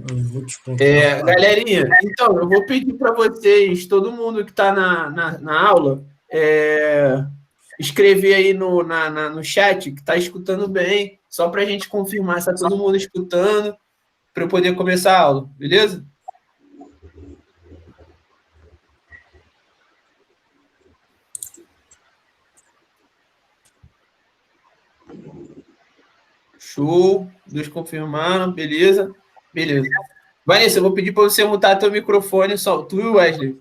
Eu vou te contar. Galerinha, então, eu vou pedir para vocês, todo mundo que está na aula, escrever aí no chat que está escutando bem, só para a gente confirmar se está todo mundo escutando, para eu poder começar a aula, beleza? Show, dois confirmaram, beleza? Beleza. Vanessa, eu vou pedir para você mutar teu microfone, só tu e o Wesley,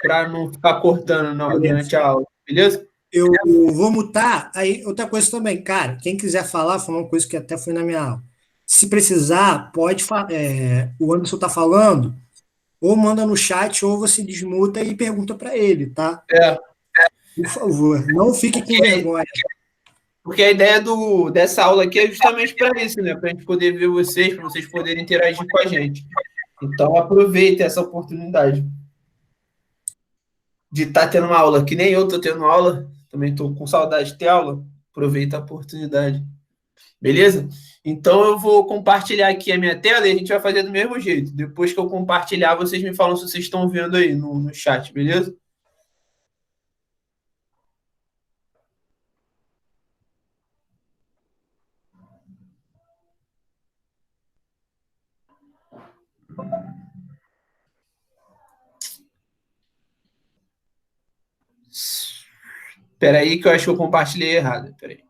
para não ficar cortando durante a aula, beleza? Eu vou mutar. Aí, outra coisa também, cara, quem quiser falar, foi uma coisa que até foi na minha aula. Se precisar, pode falar. O Anderson tá falando, ou manda no chat, ou você desmuta e pergunta para ele, tá? Por favor, não fique com vergonha. Porque a ideia dessa aula aqui é justamente para isso, né? Para a gente poder ver vocês, para vocês poderem interagir com a gente. Então, aproveite essa oportunidade de estar tendo uma aula, que nem eu estou tendo aula, também estou com saudade de ter aula. Aproveita a oportunidade. Beleza? Então, eu vou compartilhar aqui a minha tela e a gente vai fazer do mesmo jeito. Depois que eu compartilhar, vocês me falam se vocês estão vendo aí no chat, beleza? Espera aí que eu acho que eu compartilhei errado. Espera aí.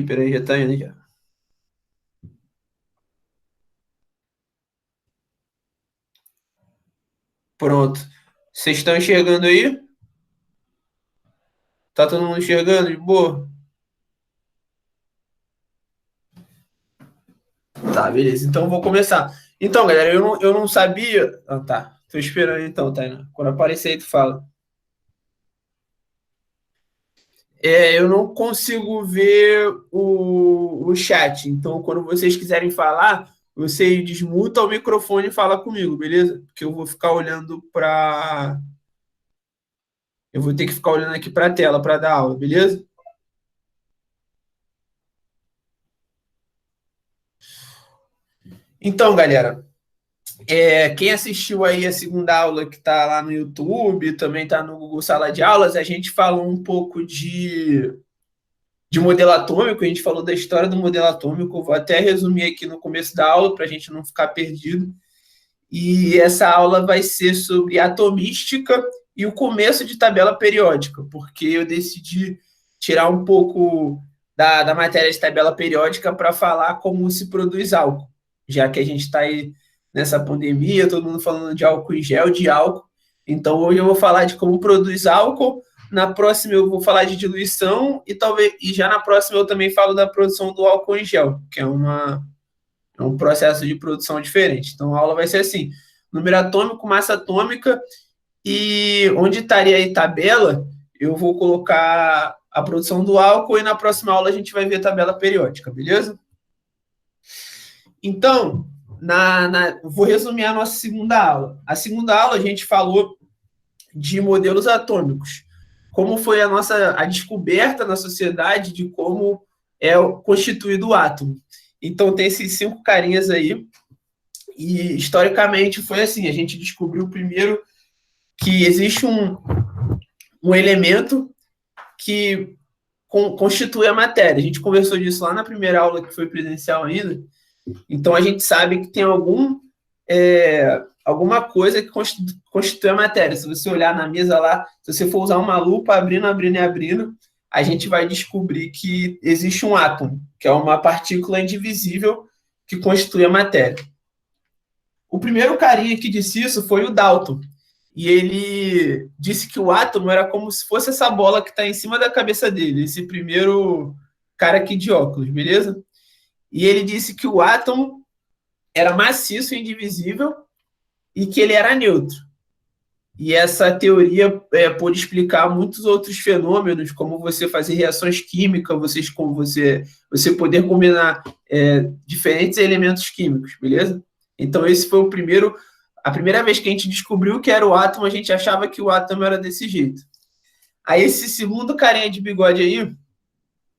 Peraí, já tá indo já. Pronto. Vocês estão enxergando aí? Tá todo mundo enxergando de boa? Tá, beleza. Então eu vou começar. Então, galera, eu não sabia. Ah, tá. Tô esperando então, Tainá. Quando aparecer aí, tu fala. Eu não consigo ver o chat. Então, quando vocês quiserem falar, vocês desmutam o microfone e fala comigo, beleza? Porque eu vou ficar olhando para. Eu vou ter que ficar olhando aqui para a tela para dar aula, beleza? Então, galera, quem assistiu aí a segunda aula que está lá no YouTube, também está no Google Sala de Aulas, a gente falou um pouco de modelo atômico, a gente falou da história do modelo atômico, eu vou até resumir aqui no começo da aula para a gente não ficar perdido. E essa aula vai ser sobre atomística e o começo de tabela periódica, porque eu decidi tirar um pouco da matéria de tabela periódica para falar como se produz álcool, já que a gente está aí nessa pandemia, todo mundo falando de álcool em gel, de álcool. Então, hoje eu vou falar de como produz álcool, na próxima eu vou falar de diluição e já na próxima eu também falo da produção do álcool em gel, que é um processo de produção diferente. Então, a aula vai ser assim: número atômico, massa atômica, e onde estaria aí tabela, eu vou colocar a produção do álcool e na próxima aula a gente vai ver a tabela periódica, beleza? Então, vou resumir a nossa segunda aula. A segunda aula a gente falou de modelos atômicos. Como foi a descoberta na sociedade de como é constituído o átomo. Então, tem esses 5 carinhas aí. E, historicamente, foi assim. A gente descobriu primeiro que existe um elemento que constitui a matéria. A gente conversou disso lá na primeira aula, que foi presencial ainda. Então, a gente sabe que tem alguma coisa que constitui a matéria. Se você olhar na mesa lá, se você for usar uma lupa, abrindo, a gente vai descobrir que existe um átomo, que é uma partícula indivisível que constitui a matéria. O primeiro carinha que disse isso foi o Dalton. E ele disse que o átomo era como se fosse essa bola que está em cima da cabeça dele, esse primeiro cara aqui de óculos, beleza? E ele disse que o átomo era maciço e indivisível e que ele era neutro. E essa teoria pode explicar muitos outros fenômenos, como você fazer reações químicas, você poder combinar diferentes elementos químicos, beleza? Então, esse foi a primeira vez que a gente descobriu que era o átomo, a gente achava que o átomo era desse jeito. Aí, esse segundo carinha de bigode aí,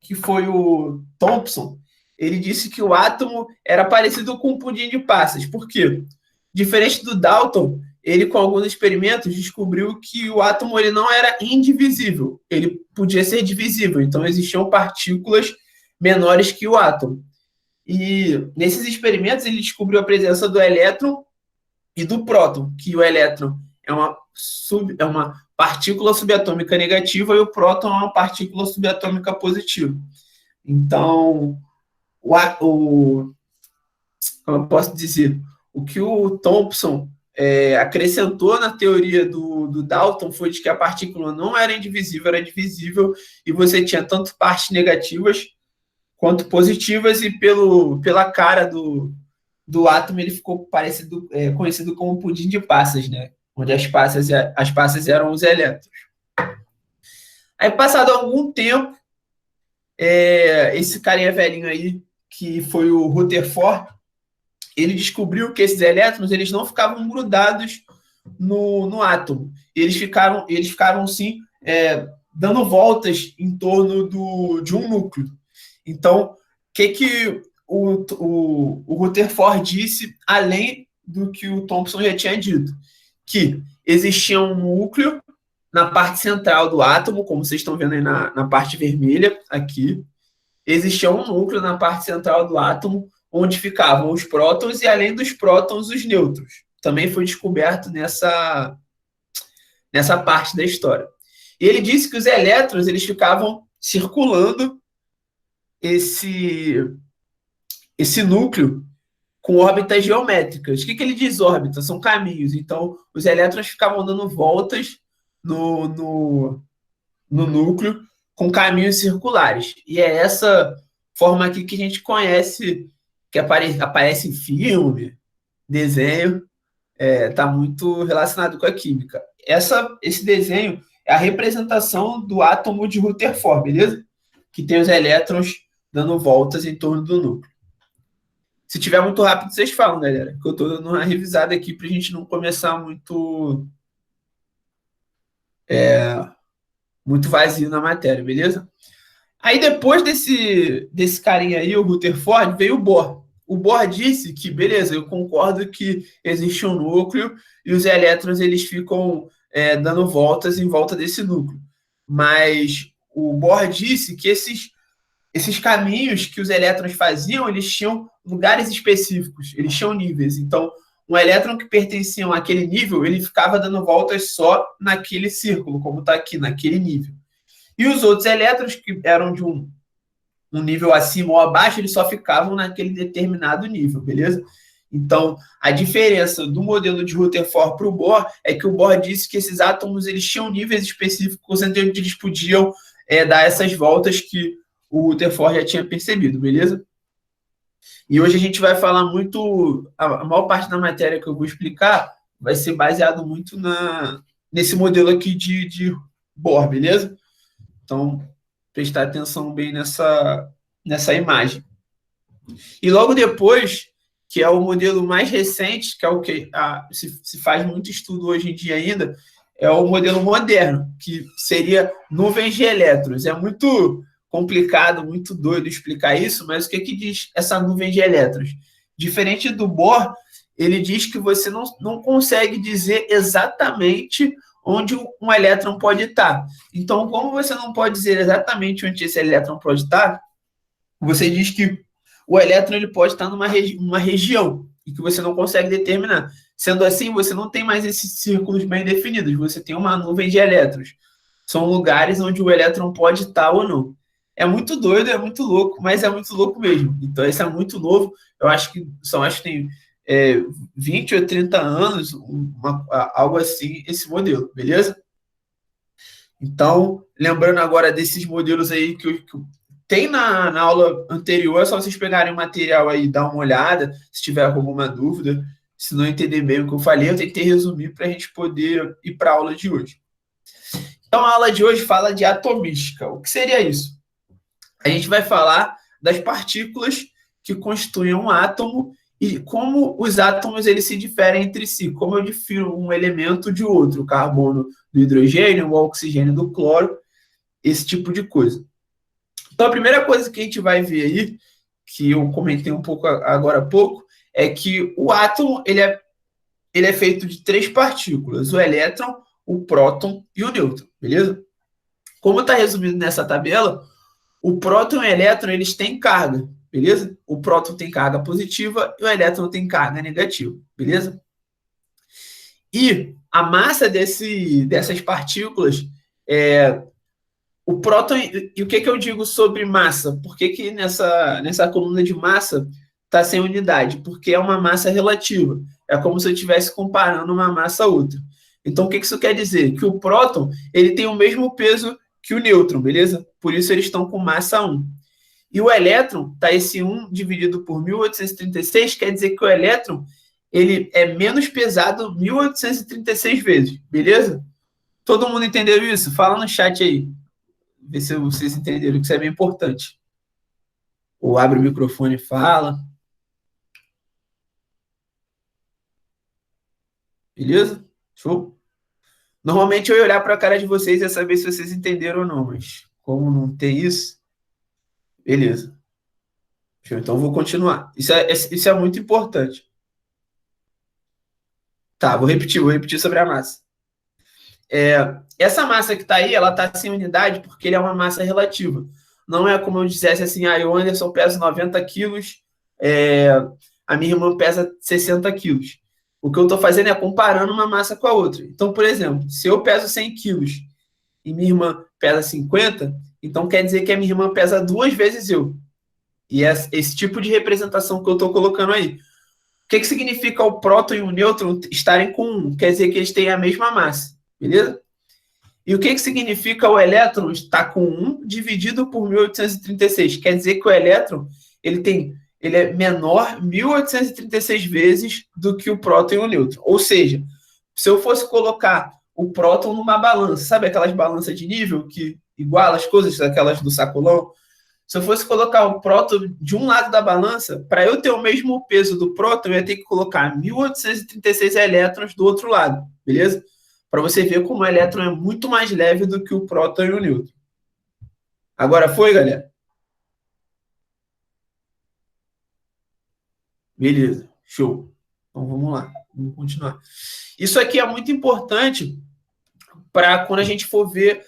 que foi o Thomson, ele disse que o átomo era parecido com um pudim de passas. Por quê? Diferente do Dalton, ele, com alguns experimentos, descobriu que o átomo ele não era indivisível, ele podia ser divisível, então existiam partículas menores que o átomo. E nesses experimentos ele descobriu a presença do elétron e do próton, que o elétron é uma partícula subatômica negativa e o próton é uma partícula subatômica positiva. Então, como eu posso dizer, o que o Thomson acrescentou na teoria do Dalton foi de que a partícula não era indivisível, era divisível, e você tinha tanto partes negativas quanto positivas, e pela cara do átomo ele ficou conhecido como pudim de passas, né? Onde as passas eram os elétrons. Aí, passado algum tempo, esse carinha velhinho aí, que foi o Rutherford, ele descobriu que esses elétrons eles não ficavam grudados no átomo. Eles ficavam sim, dando voltas em torno de um núcleo. Então, o que o Rutherford disse, além do que o Thomson já tinha dito? Que existia um núcleo na parte central do átomo, como vocês estão vendo aí na parte vermelha, aqui. Existia um núcleo na parte central do átomo, onde ficavam os prótons e, além dos prótons, os nêutrons. Também foi descoberto nessa parte da história. E ele disse que os elétrons eles ficavam circulando esse núcleo com órbitas geométricas. O que ele diz órbita? São caminhos. Então, os elétrons ficavam dando voltas no núcleo com caminhos circulares. E é essa forma aqui que a gente conhece, que aparece em filme, desenho, está muito relacionado com a química. Esse desenho é a representação do átomo de Rutherford, beleza? Que tem os elétrons dando voltas em torno do núcleo. Se tiver muito rápido, vocês falam, galera, que eu estou dando uma revisada aqui para a gente não começar muito vazio na matéria, beleza? Aí depois desse carinha aí, o Rutherford, veio o Bohr. O Bohr disse que, beleza, eu concordo que existe um núcleo e os elétrons eles ficam dando voltas em volta desse núcleo. Mas o Bohr disse que esses caminhos que os elétrons faziam, eles tinham lugares específicos, eles tinham níveis. Então, um elétron que pertencia àquele nível, ele ficava dando voltas só naquele círculo, como está aqui, naquele nível. E os outros elétrons que eram de um nível acima ou abaixo, eles só ficavam naquele determinado nível, beleza? Então, a diferença do modelo de Rutherford para o Bohr é que o Bohr disse que esses átomos eles tinham níveis específicos onde eles podiam dar essas voltas que o Rutherford já tinha percebido, beleza? E hoje a gente vai falar muito, a maior parte da matéria que eu vou explicar vai ser baseado muito nesse modelo aqui de Bohr, beleza? Então, prestar atenção bem nessa imagem. E logo depois, que é o modelo mais recente, que é o que se faz muito estudo hoje em dia ainda, é o modelo moderno, que seria nuvens de elétrons. É muito complicado, muito doido explicar isso, mas o que diz essa nuvem de elétrons? Diferente do Bohr, ele diz que você não consegue dizer exatamente onde um elétron pode estar. Então, como você não pode dizer exatamente onde esse elétron pode estar, você diz que o elétron ele pode estar numa região e que você não consegue determinar. Sendo assim, você não tem mais esses círculos bem definidos, você tem uma nuvem de elétrons. São lugares onde o elétron pode estar ou não. É muito doido, é muito louco, mas é muito louco mesmo. Então, isso é muito novo. Eu acho que tem 20 ou 30 anos, algo assim, esse modelo, beleza? Então, lembrando agora desses modelos aí que tem na aula anterior, é só vocês pegarem o material aí e dar uma olhada, se tiver alguma dúvida, se não entender bem o que eu falei, eu tentei resumir para a gente poder ir para a aula de hoje. Então, a aula de hoje fala de atomística. O que seria isso? A gente vai falar das partículas que constituem um átomo e como os átomos eles se diferem entre si, como eu difiro um elemento de outro, o carbono do hidrogênio, o oxigênio do cloro, esse tipo de coisa. Então, a primeira coisa que a gente vai ver aí, que eu comentei um pouco agora há pouco, é que o átomo ele é feito de 3 partículas, o elétron, o próton e o nêutron, beleza? Como está resumido nessa tabela, o próton e o elétron eles têm carga, beleza? O próton tem carga positiva e o elétron tem carga negativa, beleza? E a massa dessas partículas o próton, e o que eu digo sobre massa? Por que nessa coluna de massa está sem unidade? Porque é uma massa relativa. É como se eu estivesse comparando uma massa a outra. Então, o que isso quer dizer? Que o próton ele tem o mesmo peso que o nêutron, beleza? Por isso eles estão com massa 1. E o elétron, tá esse 1 dividido por 1836, quer dizer que o elétron ele é menos pesado 1836 vezes, beleza? Todo mundo entendeu isso? Fala no chat aí. Ver se vocês entenderam que isso é bem importante. Ou abre o microfone e fala. Beleza? Show? Normalmente eu ia olhar para a cara de vocês e ia saber se vocês entenderam ou não, mas como não tem isso, beleza. Show, então eu vou continuar. Isso é muito importante. Tá, vou repetir sobre a massa. Essa massa que está aí, ela está sem unidade porque ele é uma massa relativa. Não é como eu dissesse assim, o Anderson pesa 90 quilos, a minha irmã pesa 60 quilos. O que eu estou fazendo é comparando uma massa com a outra. Então, por exemplo, se eu peso 100 quilos e minha irmã pesa 50, então quer dizer que a minha irmã pesa 2 vezes eu. E é esse tipo de representação que eu estou colocando aí. O que significa o próton e o nêutron estarem com 1? Quer dizer que eles têm a mesma massa, beleza? E o que significa o elétron estar com 1 dividido por 1836? Quer dizer que o elétron ele é menor 1836 vezes do que o próton e o nêutron. Ou seja, se eu fosse colocar o próton numa balança, sabe aquelas balanças de nível que iguala as coisas, aquelas do sacolão? Se eu fosse colocar o próton de um lado da balança, para eu ter o mesmo peso do próton, eu ia ter que colocar 1836 elétrons do outro lado, beleza? Para você ver como o elétron é muito mais leve do que o próton e o nêutron. Agora foi, galera? Beleza, show. Então vamos lá, vamos continuar. Isso aqui é muito importante para quando a gente for ver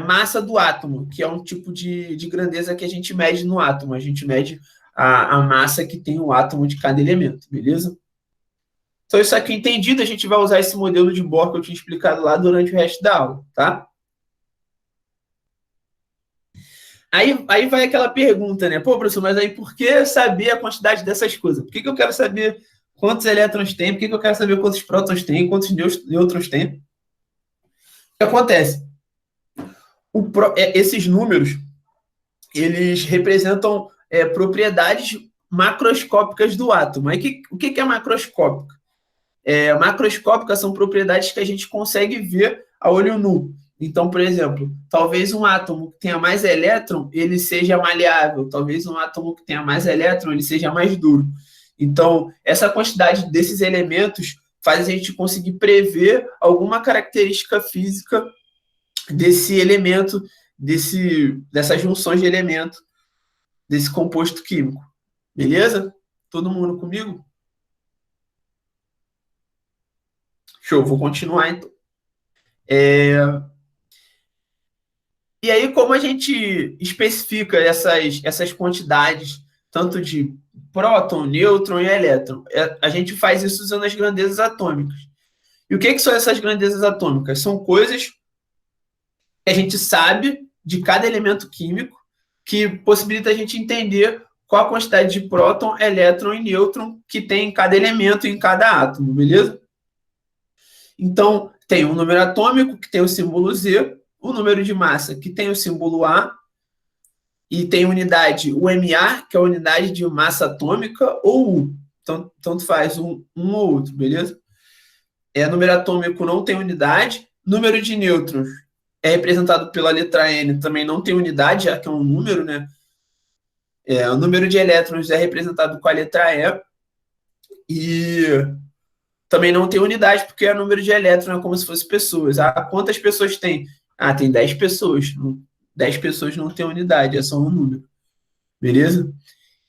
massa do átomo, que é um tipo de grandeza que a gente mede no átomo. A gente mede a massa que tem o átomo de cada elemento, beleza? Então, isso aqui entendido, a gente vai usar esse modelo de Bohr que eu tinha explicado lá durante o resto da aula, tá? Aí vai aquela pergunta, né? Pô, professor, mas aí por que saber a quantidade dessas coisas? Por que eu quero saber quantos elétrons tem? Por que eu quero saber quantos prótons tem? Quantos nêutrons tem? O que acontece? Esses números, eles representam propriedades macroscópicas do átomo. Aí, o que é macroscópica? Macroscópica são propriedades que a gente consegue ver a olho nu. Então, por exemplo, talvez um átomo que tenha mais elétron, ele seja maleável. Talvez um átomo que tenha mais elétron, ele seja mais duro. Então, essa quantidade desses elementos faz a gente conseguir prever alguma característica física desse elemento, dessas junções de elemento, desse composto químico. Beleza? Todo mundo comigo? Show, vou continuar então. E aí, como a gente especifica essas quantidades, tanto de próton, nêutron e elétron? A gente faz isso usando as grandezas atômicas. E o que são essas grandezas atômicas? São coisas que a gente sabe de cada elemento químico que possibilita a gente entender qual a quantidade de próton, elétron e nêutron que tem em cada elemento e em cada átomo, beleza? Então, tem um número atômico que tem o símbolo Z, o número de massa que tem o símbolo A, e tem unidade UMA, que é a unidade de massa atômica, ou U. Então, tanto faz um ou outro, beleza? Número atômico não tem unidade. Número de nêutrons é representado pela letra N, também não tem unidade, já que é um número, né? O número de elétrons é representado com a letra E. E também não tem unidade, porque é número de elétrons, é como se fosse pessoas. Ah, quantas pessoas tem? Ah, tem 10 pessoas. 10 pessoas não tem unidade, é só um número. Beleza?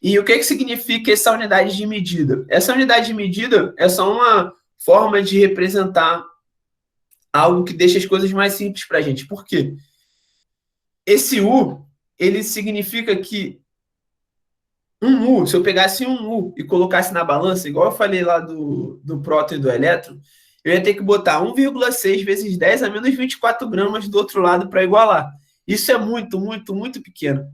E o que, que significa essa unidade de medida? Essa unidade de medida é só uma forma de representar algo que deixa as coisas mais simples para a gente. Por quê? Esse U, ele significa que um U, se eu pegasse um U e colocasse na balança, igual eu falei lá do próton e do elétron, eu ia ter que botar 1,6 vezes 10 a menos 24 gramas do outro lado para igualar. Isso é muito, muito, muito pequeno.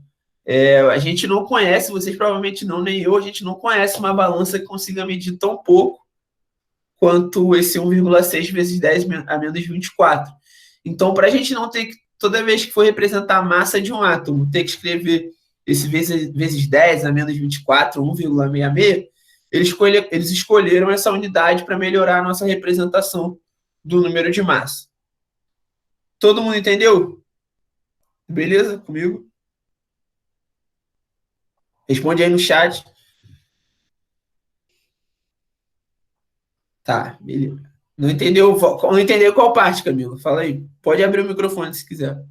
A gente não conhece, vocês provavelmente não, nem eu, a gente não conhece uma balança que consiga medir tão pouco quanto esse 1,6 vezes 10 a menos 24. Então, para a gente não ter que, toda vez que for representar a massa de um átomo, ter que escrever esse vezes 10 a menos 24, 1,66, eles escolheram essa unidade para melhorar a nossa representação do número de massa. Todo mundo entendeu? Beleza? Comigo? Responde aí no chat. Tá, beleza. Não entendeu qual parte, Camila? Fala aí. Pode abrir o microfone se quiser.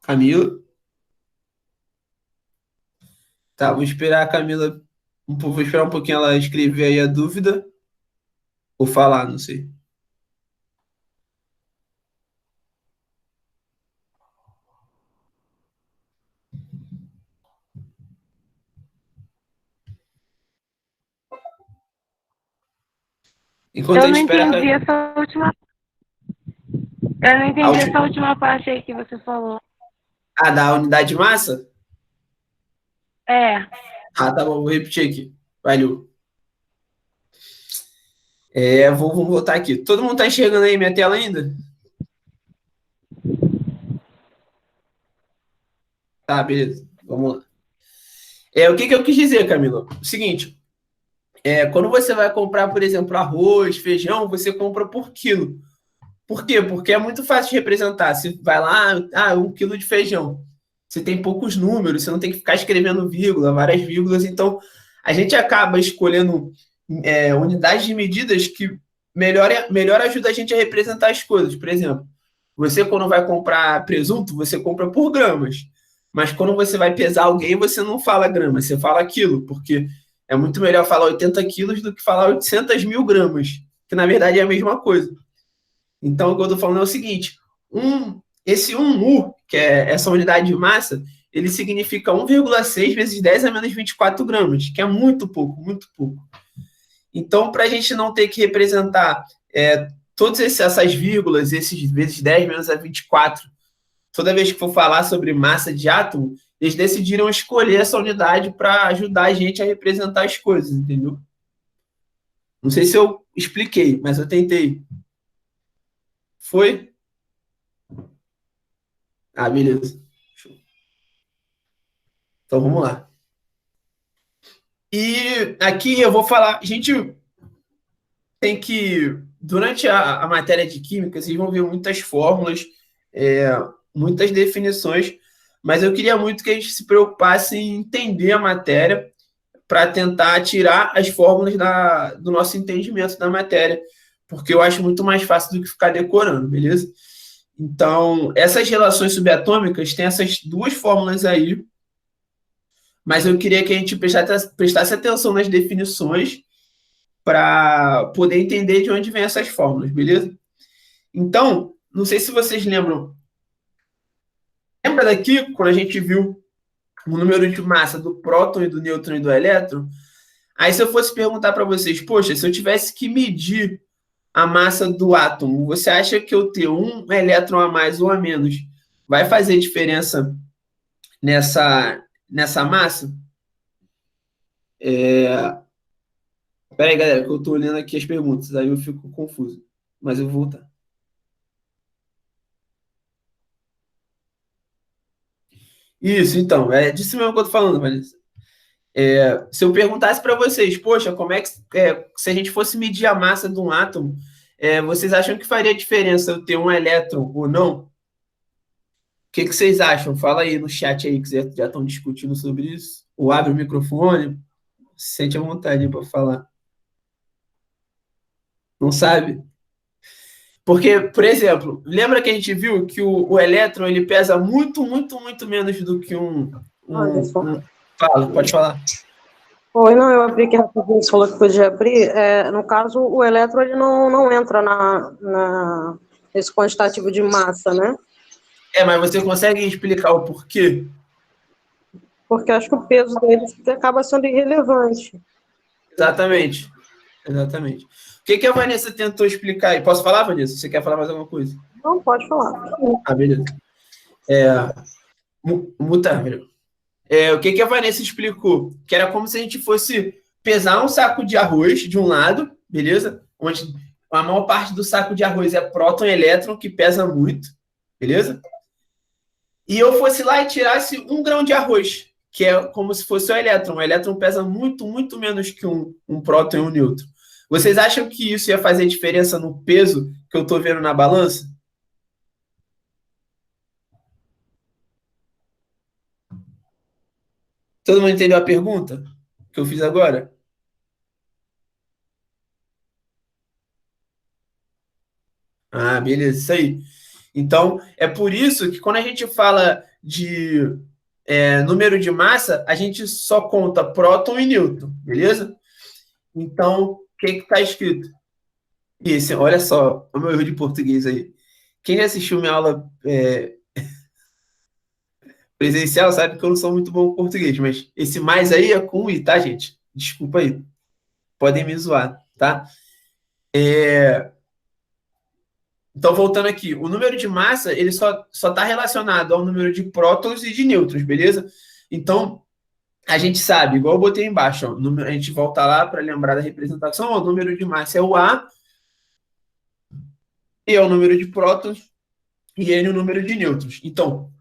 Camila? Tá, vou esperar a Camila. Vou esperar um pouquinho ela escrever aí a dúvida. Ou falar, não sei. Enquanto Eu a gente não espera a entendi Camila. essa última. Eu não entendi essa última parte aí que você falou. Ah, da unidade de massa? É. Ah, tá bom, vou repetir aqui. Valeu. Vamos voltar aqui. Todo mundo tá enxergando aí minha tela ainda? Tá, beleza. Vamos lá. O que eu quis dizer, Camila? O seguinte, quando você vai comprar, por exemplo, arroz, feijão, você compra por quilo. Por quê? Porque é muito fácil de representar. Você vai lá, 1 quilo de feijão. Você tem poucos números, você não tem que ficar escrevendo vírgula, várias vírgulas. Então, a gente acaba escolhendo unidades de medidas que melhor ajuda a gente a representar as coisas. Por exemplo, você quando vai comprar presunto, você compra por gramas. Mas quando você vai pesar alguém, você não fala gramas, você fala quilo, porque é muito melhor falar 80 quilos do que falar 800 mil gramas, que na verdade é a mesma coisa. Então, o que eu estou falando é o seguinte: esse 1U, que é essa unidade de massa, ele significa 1,6 vezes 10 a menos 24 gramas, que é muito pouco, muito pouco. Então, para a gente não ter que representar todas essas vírgulas, esses vezes 10 menos a 24, toda vez que for falar sobre massa de átomo, eles decidiram escolher essa unidade para ajudar a gente a representar as coisas, entendeu? Não sei se eu expliquei, mas eu tentei. Foi? Ah, beleza. Show. Então vamos lá. E aqui eu vou falar. A gente tem que, durante a matéria de química, vocês vão ver muitas fórmulas, muitas definições, mas eu queria muito que a gente se preocupasse em entender a matéria para tentar tirar as fórmulas do nosso entendimento da matéria, porque eu acho muito mais fácil do que ficar decorando, beleza? Então, essas relações subatômicas têm essas duas fórmulas aí, mas eu queria que a gente prestasse atenção nas definições para poder entender de onde vem essas fórmulas, beleza? Então, não sei se vocês lembram. Lembra daqui, quando a gente viu o número de massa do próton e do nêutron e do elétron? Aí, se eu fosse perguntar para vocês, poxa, se eu tivesse que medir a massa do átomo, você acha que eu ter um elétron a mais ou a menos vai fazer diferença nessa massa? Pera aí, galera, que eu estou olhando aqui as perguntas, aí eu fico confuso. Mas eu vou voltar. Isso, então, é disso mesmo que eu tô falando, Vanessa. Se eu perguntasse para vocês, poxa, como é que se a gente fosse medir a massa de um átomo, vocês acham que faria diferença eu ter um elétron ou não? que vocês acham? Fala aí no chat aí, que já estão discutindo sobre isso. Ou abre o microfone, se sente à vontade para falar. Não sabe? Porque, por exemplo, lembra que a gente viu que o elétron ele pesa muito, muito, muito menos do que Fala, pode falar. Oi, não, eu abri aqui rapidinho, você falou que podia abrir. No caso, o elétron ele não entra nesse quantitativo de massa, né? Mas você consegue explicar o porquê? Porque acho que o peso dele acaba sendo irrelevante. Exatamente. O que a Vanessa tentou explicar aí? Posso falar, Vanessa? Você quer falar mais alguma coisa? Não, pode falar. Beleza. O que a Vanessa explicou? Que era como se a gente fosse pesar um saco de arroz de um lado, beleza? Onde a maior parte do saco de arroz é próton e elétron, que pesa muito, beleza? E eu fosse lá e tirasse 1 grão de arroz, que é como se fosse o elétron. O elétron pesa muito, muito menos que um próton e um nêutron. Vocês acham que isso ia fazer diferença no peso que eu estou vendo na balança? Todo mundo entendeu a pergunta que eu fiz agora? Beleza, isso aí. Então, é por isso que quando a gente fala de número de massa, a gente só conta próton e nêutron, beleza? Então, o que está escrito? Olha só, o meu erro de português aí. Quem já assistiu minha aula presencial sabe que eu não sou muito bom em português, mas esse mais aí é com I, tá, gente? Desculpa aí. Podem me zoar, tá? Então, voltando aqui, o número de massa, ele só está relacionado ao número de prótons e de nêutrons, beleza? Então, a gente sabe, igual eu botei embaixo, ó, a gente volta lá para lembrar da representação, ó, o número de massa é o A, E é o número de prótons, e N é o número de nêutrons. Então,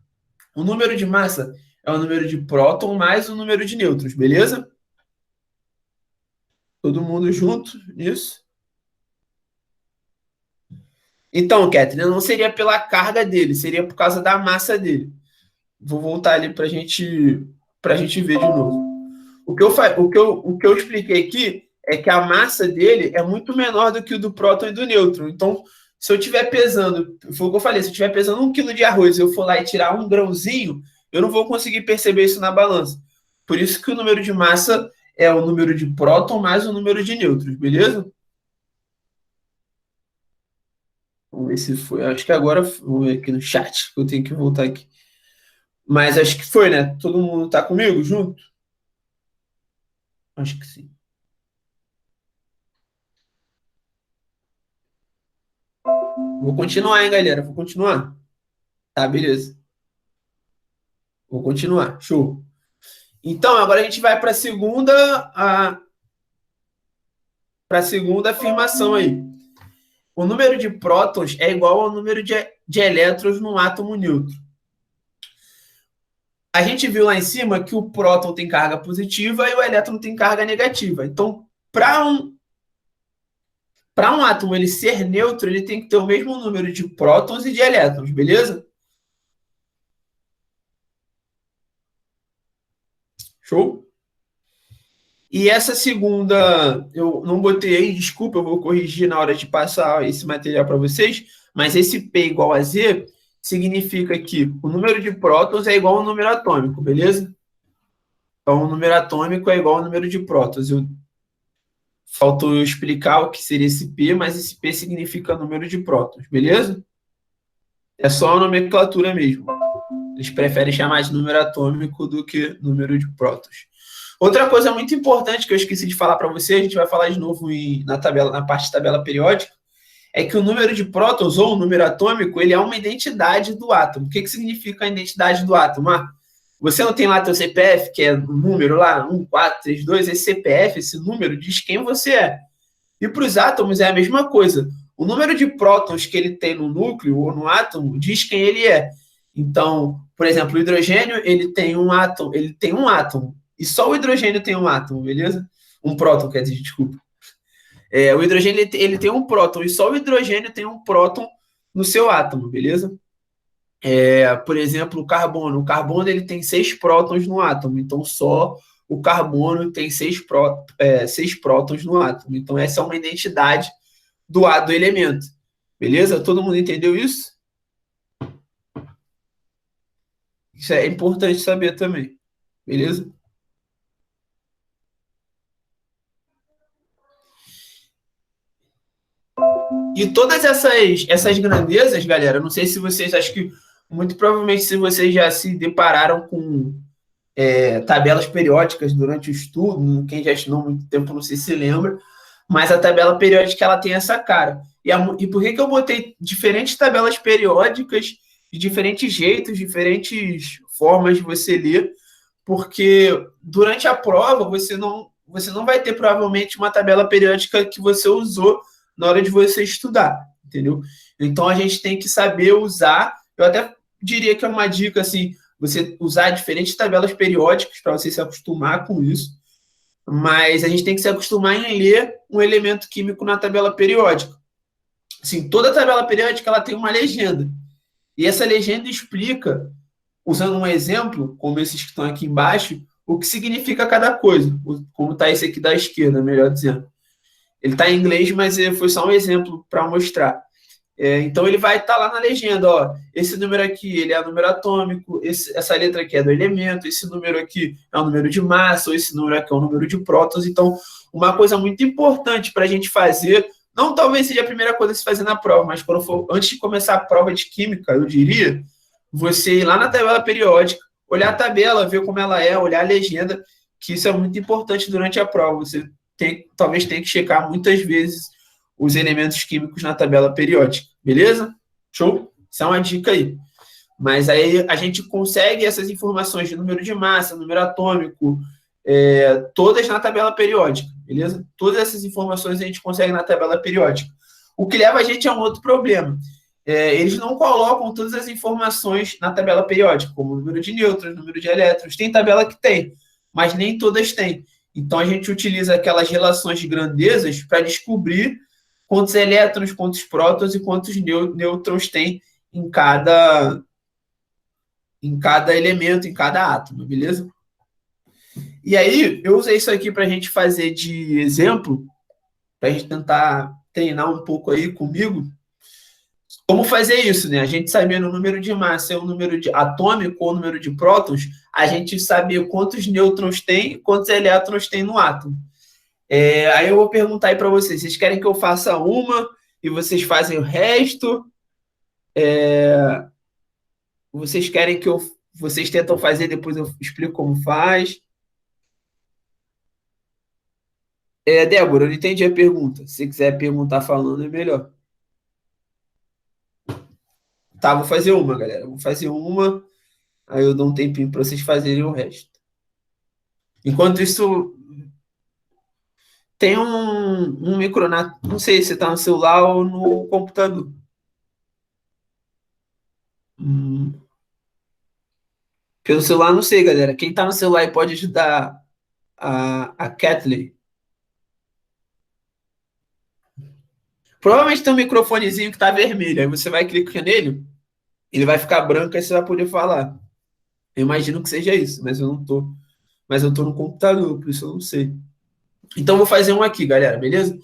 o número de massa é o número de próton mais o número de nêutrons, beleza? Todo mundo junto nisso? Então, Catherine, não seria pela carga dele, seria por causa da massa dele. Vou voltar ali para a gente ver de novo. O que eu expliquei aqui é que a massa dele é muito menor do que o do próton e do nêutron. Então, se eu estiver pesando, foi o que eu falei, se eu estiver pesando 1 quilo de arroz e eu for lá e tirar 1 grãozinho, eu não vou conseguir perceber isso na balança. Por isso que o número de massa é o número de próton mais o número de nêutrons, beleza? Vamos ver se foi. Acho que agora, vou ver aqui no chat, que eu tenho que voltar aqui. Mas acho que foi, né? Todo mundo tá comigo junto? Acho que sim. Vou continuar, hein, galera? Vou continuar. Tá, beleza. Vou continuar. Show. Então, agora a gente vai para a segunda afirmação aí. O número de prótons é igual ao número de elétrons num átomo neutro. A gente viu lá em cima que o próton tem carga positiva e o elétron tem carga negativa. Então, para um átomo ele ser neutro, ele tem que ter o mesmo número de prótons e de elétrons, beleza? Show? E essa segunda, eu não botei aí, desculpa, eu vou corrigir na hora de passar esse material para vocês, mas esse P igual a Z significa que o número de prótons é igual ao número atômico, beleza? Então, o número atômico é igual ao número de prótons. Faltou eu explicar o que seria esse P, mas esse P significa número de prótons, beleza? É só a nomenclatura mesmo. Eles preferem chamar de número atômico do que número de prótons. Outra coisa muito importante que eu esqueci de falar para você, a gente vai falar de novo na parte de tabela periódica, é que o número de prótons ou o número atômico, ele é uma identidade do átomo. O que significa a identidade do átomo? Você não tem lá teu CPF, que é o número lá, 1432, esse CPF, esse número, diz quem você é. E para os átomos é a mesma coisa. O número de prótons que ele tem no núcleo ou no átomo diz quem ele é. Então, por exemplo, o hidrogênio, ele tem um átomo. E só o hidrogênio tem um átomo, beleza? Um próton, quer dizer, desculpa. O hidrogênio ele tem um próton, e só o hidrogênio tem um próton no seu átomo, beleza? Por exemplo, o carbono. O carbono ele tem 6 prótons no átomo, então só o carbono tem 6 prótons no átomo. Então essa é uma identidade do elemento. Beleza? Todo mundo entendeu isso? Isso é importante saber também. Beleza? E todas essas grandezas, galera, não sei se vocês, acho que muito provavelmente se vocês já se depararam com tabelas periódicas durante o estudo, quem já estudou há muito tempo não sei se lembra, mas a tabela periódica ela tem essa cara. E por que eu botei diferentes tabelas periódicas, de diferentes jeitos, diferentes formas de você ler? Porque durante a prova você não vai ter provavelmente uma tabela periódica que você usou na hora de você estudar, entendeu? Então a gente tem que saber usar. Eu até diria que é uma dica assim, você usar diferentes tabelas periódicas para você se acostumar com isso. Mas a gente tem que se acostumar em ler um elemento químico na tabela periódica. Assim, toda tabela periódica ela tem uma legenda. E essa legenda explica, usando um exemplo, como esses que estão aqui embaixo, o que significa cada coisa, como está esse aqui da esquerda, melhor dizendo. Ele está em inglês, mas foi só um exemplo para mostrar. Então ele vai estar lá na legenda, ó, esse número aqui ele é o número atômico, essa letra aqui é do elemento, esse número aqui é o número de massa, ou esse número aqui é o número de prótons. Então, uma coisa muito importante para a gente fazer, não talvez seja a primeira coisa a se fazer na prova, mas quando for, antes de começar a prova de química, eu diria, você ir lá na tabela periódica, olhar a tabela, ver como ela é, olhar a legenda, que isso é muito importante durante a prova. Você talvez tenha que checar muitas vezes os elementos químicos na tabela periódica, beleza? Show? Isso é uma dica aí. Mas aí a gente consegue essas informações de número de massa, número atômico, todas na tabela periódica, beleza? Todas essas informações a gente consegue na tabela periódica. O que leva a gente a um outro problema. Eles não colocam todas as informações na tabela periódica, como o número de nêutrons, número de elétrons. Tem tabela que tem, mas nem todas têm. Então a gente utiliza aquelas relações de grandezas para descobrir quantos elétrons, quantos prótons e quantos nêutrons tem em cada elemento, em cada átomo, beleza? E aí, eu usei isso aqui para a gente fazer de exemplo, para a gente tentar treinar um pouco aí comigo. Como fazer isso, né? A gente sabendo o número de massa é o número de atômico ou o número de prótons, a gente sabe quantos nêutrons tem e quantos elétrons tem no átomo. Aí eu vou perguntar aí para vocês querem que eu faça uma e vocês fazem o resto? Vocês querem que vocês tentam fazer, depois eu explico como faz? Débora, eu não entendi a pergunta. Se você quiser perguntar falando, é melhor. Tá, vou fazer uma, galera. Vou fazer uma, aí eu dou um tempinho para vocês fazerem o resto. Enquanto isso, tem um micronato. Não sei se está no celular ou no computador. Pelo celular, não sei, galera. Quem está no celular e pode ajudar a Kathleen. Provavelmente tem um microfonezinho que está vermelho. Aí você vai clicar nele, ele vai ficar branco e você vai poder falar. Eu imagino que seja isso, mas eu não tô. Mas eu tô no computador, por isso eu não sei. Então eu vou fazer um aqui, galera, beleza?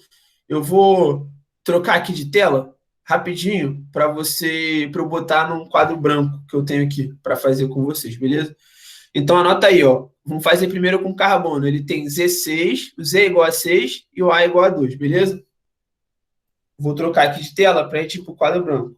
Eu vou trocar aqui de tela rapidinho para eu botar num quadro branco que eu tenho aqui para fazer com vocês, beleza? Então anota aí, ó. Vamos fazer primeiro com carbono. Ele tem Z6, o Z é igual a 6 e o A é igual a 2, beleza? Vou trocar aqui de tela para a gente ir para o quadro branco.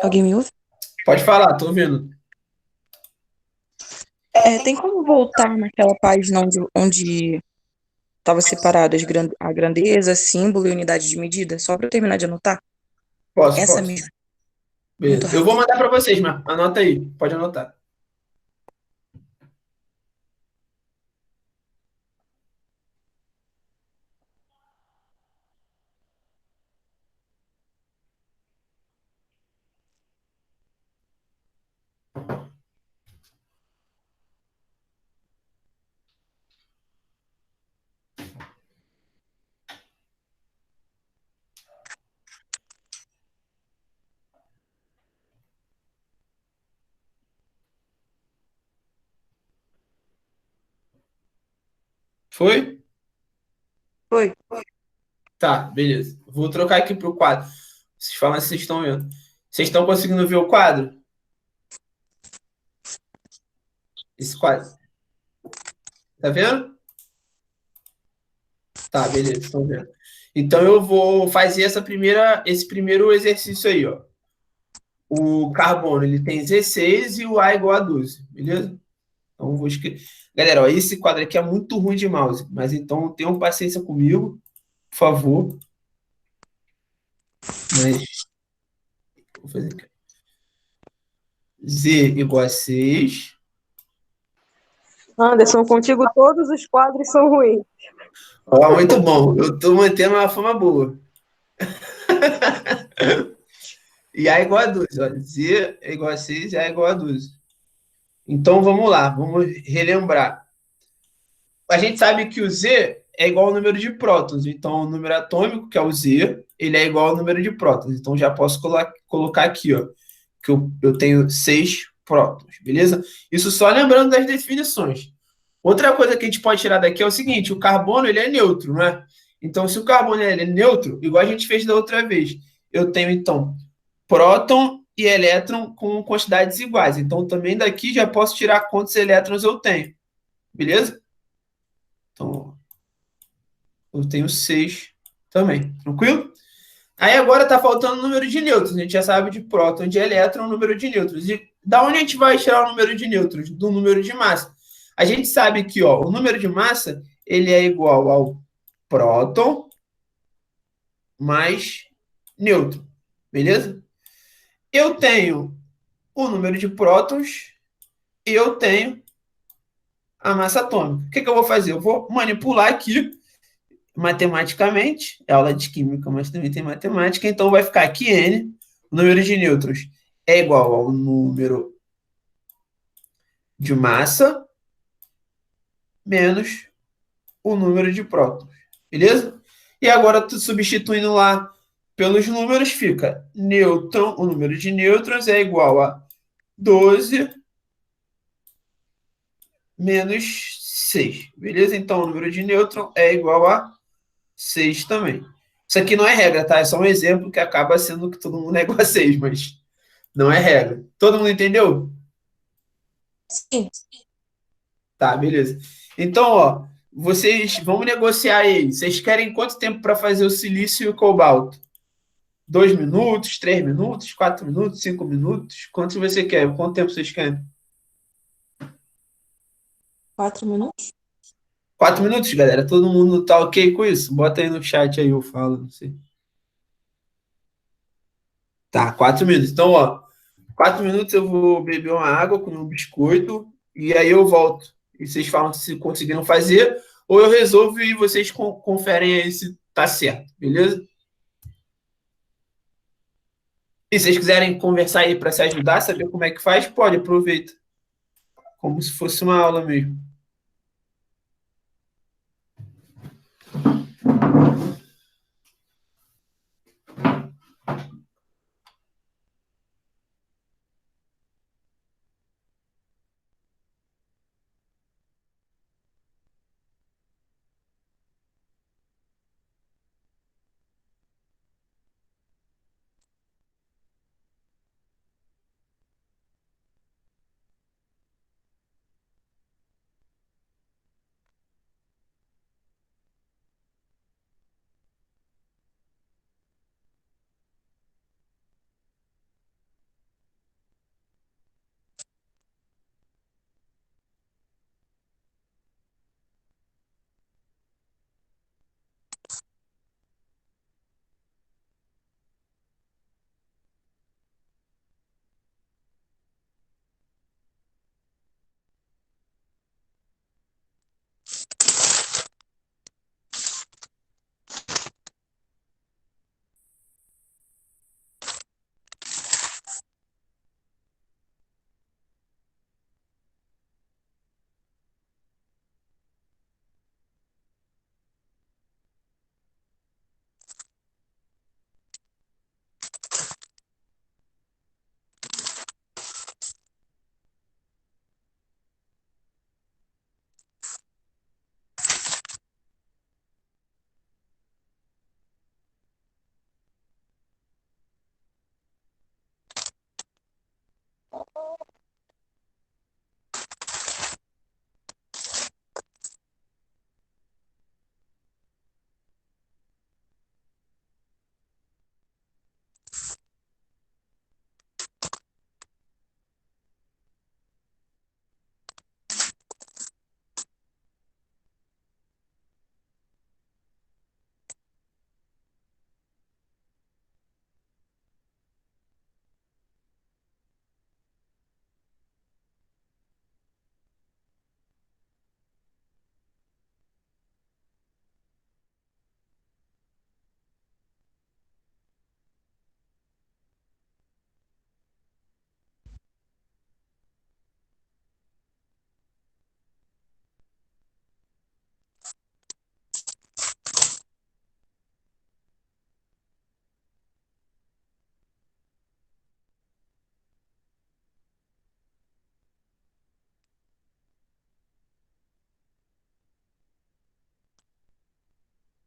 Alguém me ouve? Pode falar, tô ouvindo. Tem como voltar naquela página onde estava separado a grandeza, símbolo e unidade de medida? Só para eu terminar de anotar? Posso, Essa posso. mesmo, muito Beleza. Eu vou rápido. mandar para vocês, mas anota aí. Pode anotar. Foi? Foi. Tá, beleza. Vou trocar aqui pro quadro. Vocês falam se vocês estão vendo. Vocês estão conseguindo ver o quadro? Esse quadro. Tá vendo? Tá, beleza, estão vendo. Então eu vou fazer esse primeiro exercício aí, ó. O carbono ele tem 16 e o A igual a 12, beleza? Então eu vou escrever. Galera, ó, esse quadro aqui é muito ruim de mouse, mas então tenham paciência comigo, por favor. Mas vou fazer aqui. Z igual a 6. Anderson, contigo todos os quadros são ruins. Ó, muito bom. Eu tô mantendo uma fama boa. E A igual a 12. Ó. Z é igual a 6 e A igual a 12. Então vamos lá, vamos relembrar. A gente sabe que o Z é igual ao número de prótons. Então o número atômico, que é o Z, ele é igual ao número de prótons. Então já posso colocar aqui, ó, que eu tenho 6 prótons, beleza? Isso só lembrando das definições. Outra coisa que a gente pode tirar daqui é o seguinte: o carbono ele é neutro, não é? Então, se o carbono ele é neutro, igual a gente fez da outra vez, eu tenho então próton e elétron com quantidades iguais. Então, também daqui já posso tirar quantos elétrons eu tenho, beleza? Então, eu tenho 6 também, tranquilo? Aí agora está faltando o número de nêutrons. A gente já sabe de próton, de elétron, o número de nêutrons. E da onde a gente vai tirar o número de nêutrons? Do número de massa. A gente sabe que ó, o número de massa ele é igual ao próton mais nêutron. Beleza? Eu tenho o número de prótons e eu tenho a massa atômica. O que eu vou fazer? Eu vou manipular aqui matematicamente. É aula de química, mas também tem matemática. Então vai ficar aqui N. O número de nêutrons é igual ao número de massa menos o número de prótons. Beleza? E agora, tu substituindo lá pelos números, fica nêutron, o número de nêutrons é igual a 12 menos 6. Beleza? Então, o número de nêutron é igual a 6 também. Isso aqui não é regra, tá? É só um exemplo que acaba sendo que todo mundo é igual a 6, mas não é regra. Todo mundo entendeu? Sim. Tá, beleza. Então, ó, vocês vamos negociar aí. Vocês querem quanto tempo para fazer o silício e o cobalto? 2 minutos, 3 minutos, 4 minutos, 5 minutos? Quanto você quer? Quanto tempo vocês querem? 4 minutos? 4 minutos, galera? Todo mundo tá ok com isso? Bota aí no chat aí, eu falo, não sei. Tá, 4 minutos. Então, ó, 4 minutos eu vou beber uma água, comer um biscoito e aí eu volto. E vocês falam se conseguiram fazer, ou eu resolvo e vocês conferem aí se tá certo, beleza? E se vocês quiserem conversar aí para se ajudar, saber como é que faz, pode, aproveita. Como se fosse uma aula mesmo.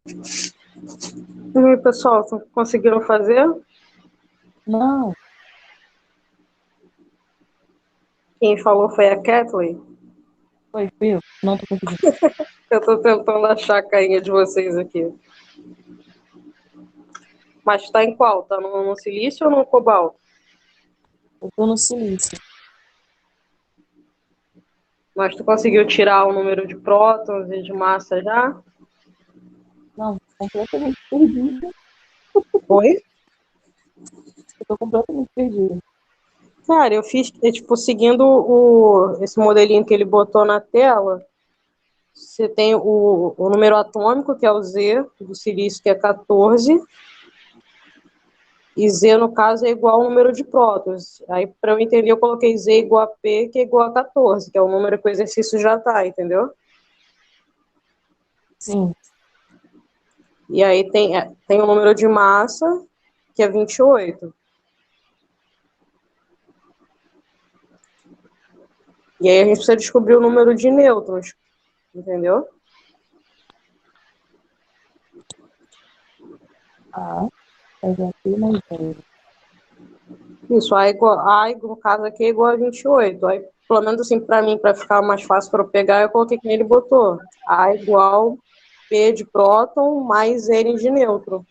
E aí, pessoal, conseguiram fazer? Não, Quem falou foi a Kathleen. fui eu. Não tô conseguindo. Eu tô tentando achar a carinha de vocês aqui. Mas tá em qual? Tá no silício ou no cobalto? Eu tô no silício. Mas tu conseguiu tirar o número de prótons e de massa já? Não, completamente perdida. Oi? Eu tô completamente perdida. Cara, eu fiz, tipo, seguindo esse modelinho que ele botou na tela, você tem o número atômico, que é o Z, do silício, que é 14, e Z, no caso, é igual ao número de prótons. Aí, para eu entender, eu coloquei Z igual a P, que é igual a 14, que é o número que o exercício já tá, entendeu? Sim. E aí tem o número de massa, que é 28. E aí a gente precisa descobrir o número de nêutrons, entendeu? A, mas aqui mais zero. Isso, no caso aqui, é igual a 28. Aí, pelo menos assim, para mim, para ficar mais fácil para eu pegar, eu coloquei que ele botou. A igual P de próton mais N de nêutron.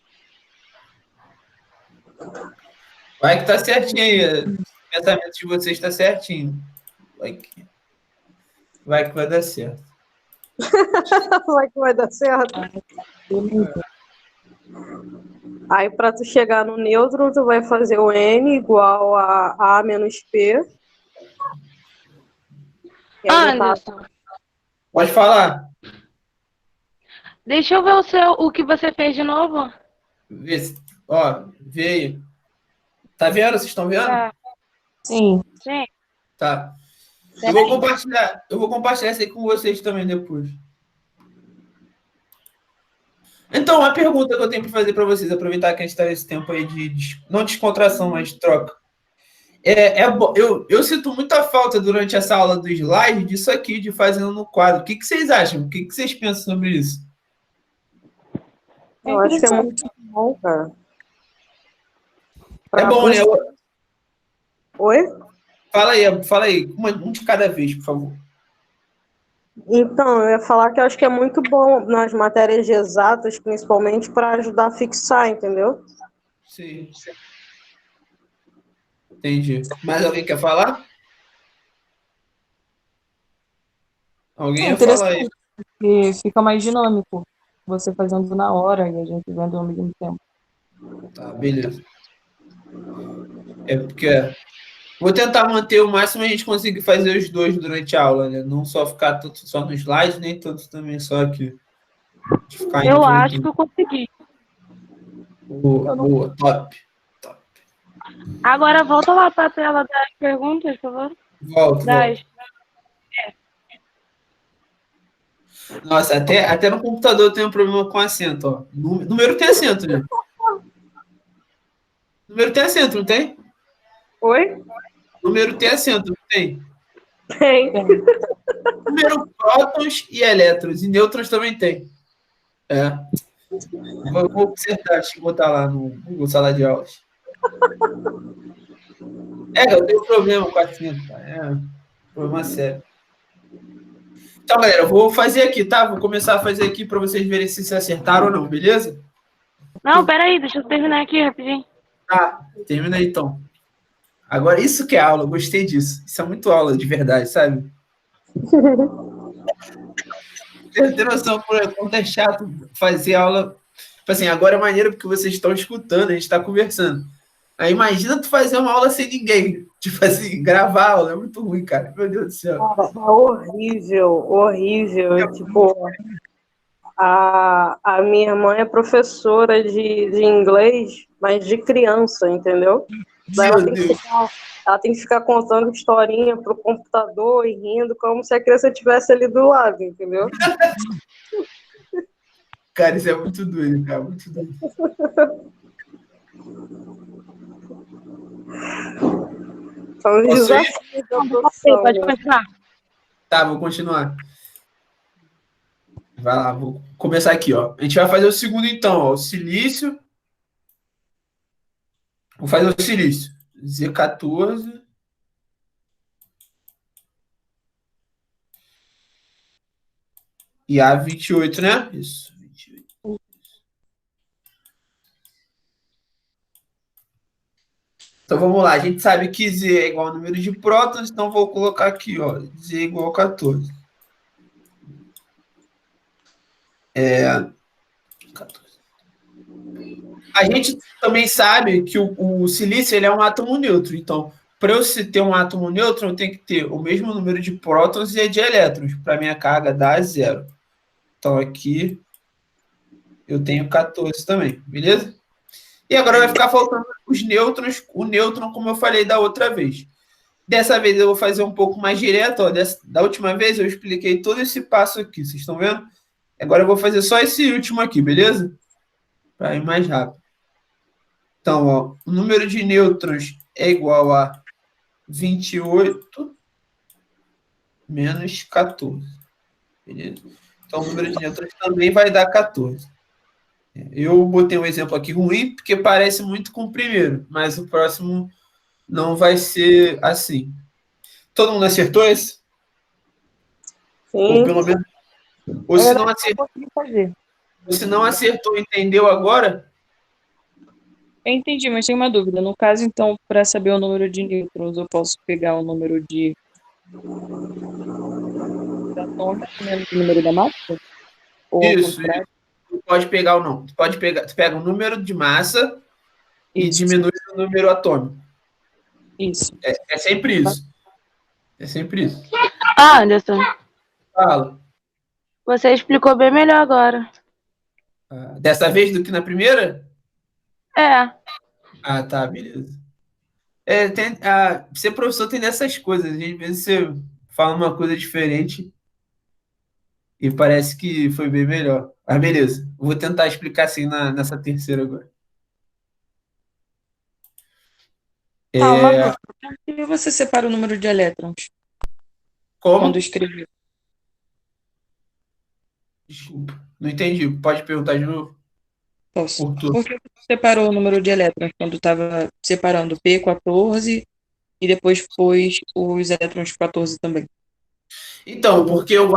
Vai que tá certinho aí. O pensamento de vocês está certinho. Vai que vai dar certo. Vai que vai dar certo. Aí, para tu chegar no nêutron, tu vai fazer o N igual a menos P. Que aí no caso, Anderson, Pode falar. deixa eu ver o que você fez de novo. Vê aí. Tá vendo? Vocês estão vendo? Tá, Sim. sim. Tá. Eu vou compartilhar isso aí com vocês também depois. Então, a pergunta que eu tenho para fazer para vocês, aproveitar que a gente está nesse tempo aí não descontração, mas de troca. Eu sinto muita falta durante essa aula do slide disso aqui, de fazendo no quadro. O que vocês acham? O que vocês pensam sobre isso? eu acho que é muito bom, cara. É bom, né? Oi? Fala aí. Um de cada vez, por favor. Então, eu ia falar que eu acho que é muito bom nas matérias de exatas, principalmente para ajudar a fixar, entendeu? Sim. Entendi. Mais alguém quer falar? Alguém É ia falar aí. interessante, porque fica mais dinâmico você fazendo na hora e a gente vendo ao mesmo tempo. Tá, beleza. É porque vou tentar manter o máximo a gente conseguir fazer os dois durante a aula, né? Não só ficar tanto só no slide, nem tanto também só aqui. De ficar Eu indo acho que eu consegui. Boa, top. Agora volta lá para a tela das perguntas, por favor. Volto. Nossa, até no computador tem um problema com acento, ó. Número tem acento, né? Número tem acento, não tem? Oi? Número tem acento, não tem? Tem. Número prótons e elétrons, e nêutrons também tem. Vou consertar, deixa eu botar lá no Google Sala de Aulas. Eu tenho problema com acento, cara. Problema sério. Então, galera, eu vou fazer aqui, tá? Vou começar a fazer aqui para vocês verem se acertaram ou não, beleza? Não, peraí, deixa eu terminar aqui rapidinho. Tá, termina aí então. Agora, isso que é aula, eu gostei disso. Isso é muito aula de verdade, sabe? Tem noção, quanto é chato fazer aula. Tipo assim, agora é maneiro porque vocês estão escutando, a gente está conversando. Aí imagina tu fazer uma aula sem ninguém. Tipo assim, gravar aula é muito ruim, cara. Meu Deus do céu. Cara, é horrível, horrível. Tipo, a minha irmã é professora de inglês, mas de criança, entendeu? Ela tem que ficar contando historinha pro computador e rindo como se a criança estivesse ali do lado, entendeu? Cara, isso é muito doido, cara. Muito doido. São os desafios da profissão, Pode né? continuar. Tá, vou continuar. Vai lá, vou começar aqui, ó. A gente vai fazer o segundo, então, ó. O silício. Vou fazer o silício. Z14. E A28, né? Isso. 28. Então vamos lá. A gente sabe que Z é igual ao número de prótons, então vou colocar aqui, ó. Z igual a 14. 14. A gente também sabe que o silício ele é um átomo neutro. Então, para eu ter um átomo neutro, eu tenho que ter o mesmo número de prótons e de elétrons, para minha carga dar zero. Então, aqui eu tenho 14 também, beleza? E agora vai ficar faltando os nêutrons, o nêutron, como eu falei da outra vez. Dessa vez eu vou fazer um pouco mais direto. Ó. Da última vez eu expliquei todo esse passo aqui, vocês estão vendo? Agora eu vou fazer só esse último aqui, beleza? Para ir mais rápido. Então, ó, o número de nêutrons é igual a 28 menos 14. Beleza? Então, o número de nêutrons também vai dar 14. Eu botei um exemplo aqui ruim, porque parece muito com o primeiro, mas o próximo não vai ser assim. Todo mundo acertou esse? Ou Sim. pelo menos... Ou se não acertou, entendeu agora? Eu entendi, mas tem uma dúvida. No caso, então, para saber o número de nêutrons, eu posso pegar o número de atômicos menos o número da massa? Ou ao Isso. contrário? Tu pode pegar ou não. Tu pega o número de massa e Isso. diminui o número atômico. Isso. É sempre isso. É sempre isso. Ah, Anderson, Fala. você explicou bem melhor agora. Dessa vez do que na primeira? É. Ah, tá, beleza. Ser professor tem dessas coisas. Às vezes você fala uma coisa diferente e parece que foi bem melhor. Mas beleza. Vou tentar explicar assim nessa terceira agora. Uma dúvida. Por que você separa o número de elétrons Como? quando escreveu? Desculpa, não entendi. Pode perguntar de novo? Posso. Cortou. Por que você separou o número de elétrons quando estava separando P14 e depois pôs os elétrons 14 também? Então, porque o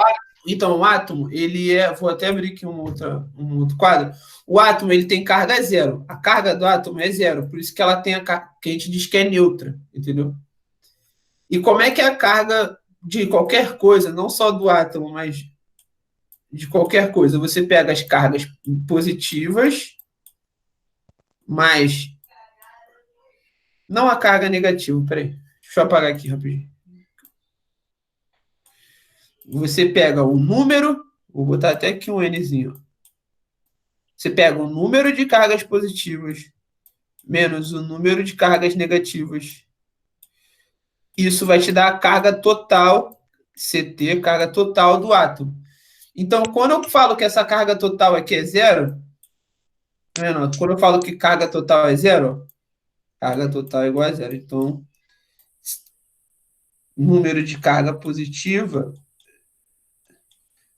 átomo, ele é. Vou até abrir aqui um outro quadro. O átomo ele tem carga zero. A carga do átomo é zero, por isso que ela tem que a gente diz que é neutra, entendeu? E como é que é a carga de qualquer coisa, não só do átomo, mas de qualquer coisa? Você pega as cargas positivas, mais. Não a carga negativa, peraí. Deixa eu apagar aqui rapidinho. Você pega o número, vou botar até aqui um Nzinho. Você pega o número de cargas positivas menos o número de cargas negativas. Isso vai te dar a carga total, CT, carga total do átomo. Então, quando eu falo que essa carga total aqui é zero, tá vendo? Quando eu falo que carga total é zero, carga total é igual a zero. Então, número de carga positiva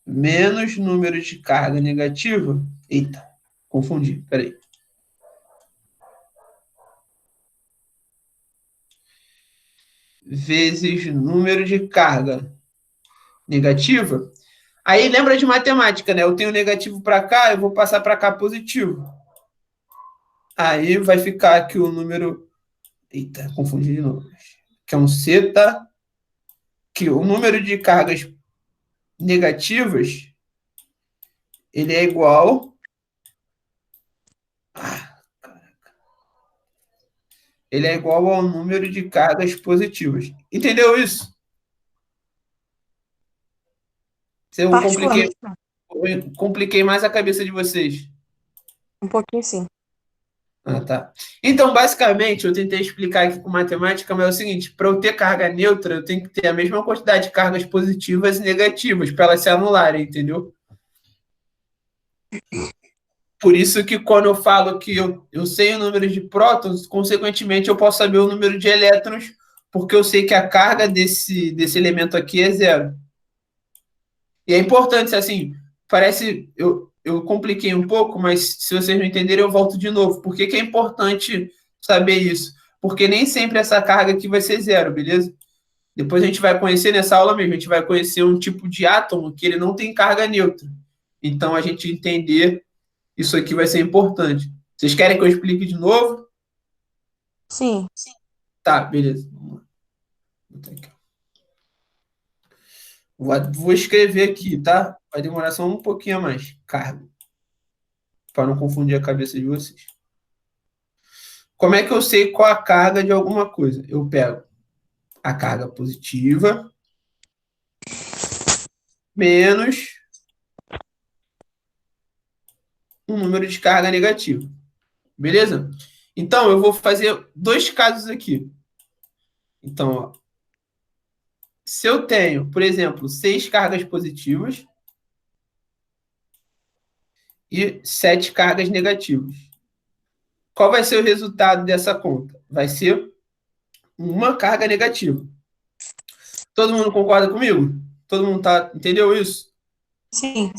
menos número de carga negativa. Eita, confundi, peraí. Vezes número de carga negativa. Aí lembra de matemática, né? Eu tenho negativo para cá, eu vou passar para cá positivo. Aí vai ficar aqui o número... Eita, confundi de novo. Que é um zeta, que o número de cargas negativas, ele é igual... Ele é igual ao número de cargas positivas. Entendeu isso? Se eu compliquei mais a cabeça de vocês. Um pouquinho sim. Ah, tá. Então, basicamente, eu tentei explicar aqui com matemática, mas é o seguinte, para eu ter carga neutra, eu tenho que ter a mesma quantidade de cargas positivas e negativas, para elas se anularem, entendeu? Por isso que quando eu falo que eu sei o número de prótons, consequentemente eu posso saber o número de elétrons, porque eu sei que a carga desse elemento aqui é zero. E é importante, assim, parece... Eu compliquei um pouco, mas se vocês não entenderem, eu volto de novo. Por que que é importante saber isso? Porque nem sempre essa carga aqui vai ser zero, beleza? Depois a gente vai conhecer, nessa aula mesmo, a gente vai conhecer um tipo de átomo que ele não tem carga neutra. Então, a gente entender isso aqui vai ser importante. Vocês querem que eu explique de novo? Sim. Tá, beleza. Vamos lá. Vou botar aqui, ó. Vou escrever aqui, tá? Vai demorar só um pouquinho a mais. Carga. Para não confundir a cabeça de vocês. Como é que eu sei qual a carga de alguma coisa? Eu pego a carga positiva menos um número de carga negativa. Beleza? Então, eu vou fazer dois casos aqui. Então, ó, se eu tenho, por exemplo, 6 cargas positivas e 7 cargas negativas, qual vai ser o resultado dessa conta? Vai ser uma carga negativa. Todo mundo concorda comigo? Todo mundo entendeu isso? Sim.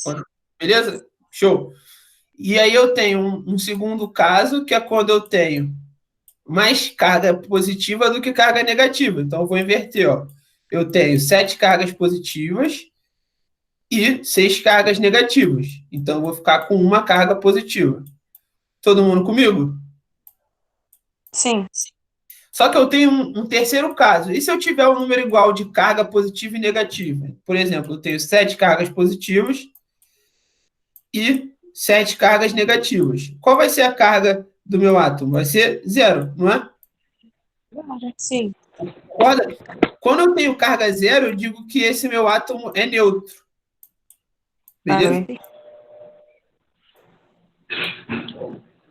Beleza? Show. E aí eu tenho um segundo caso, que é quando eu tenho mais carga positiva do que carga negativa. Então, eu vou inverter, ó. Eu tenho 7 cargas positivas e 6 cargas negativas. Então, eu vou ficar com uma carga positiva. Todo mundo comigo? Sim. Só que eu tenho um terceiro caso. E se eu tiver um número igual de carga positiva e negativa? Por exemplo, eu tenho 7 cargas positivas e 7 cargas negativas. Qual vai ser a carga do meu átomo? Vai ser zero, não é? Sim. Olha, quando eu tenho carga zero, eu digo que esse meu átomo é neutro. Beleza?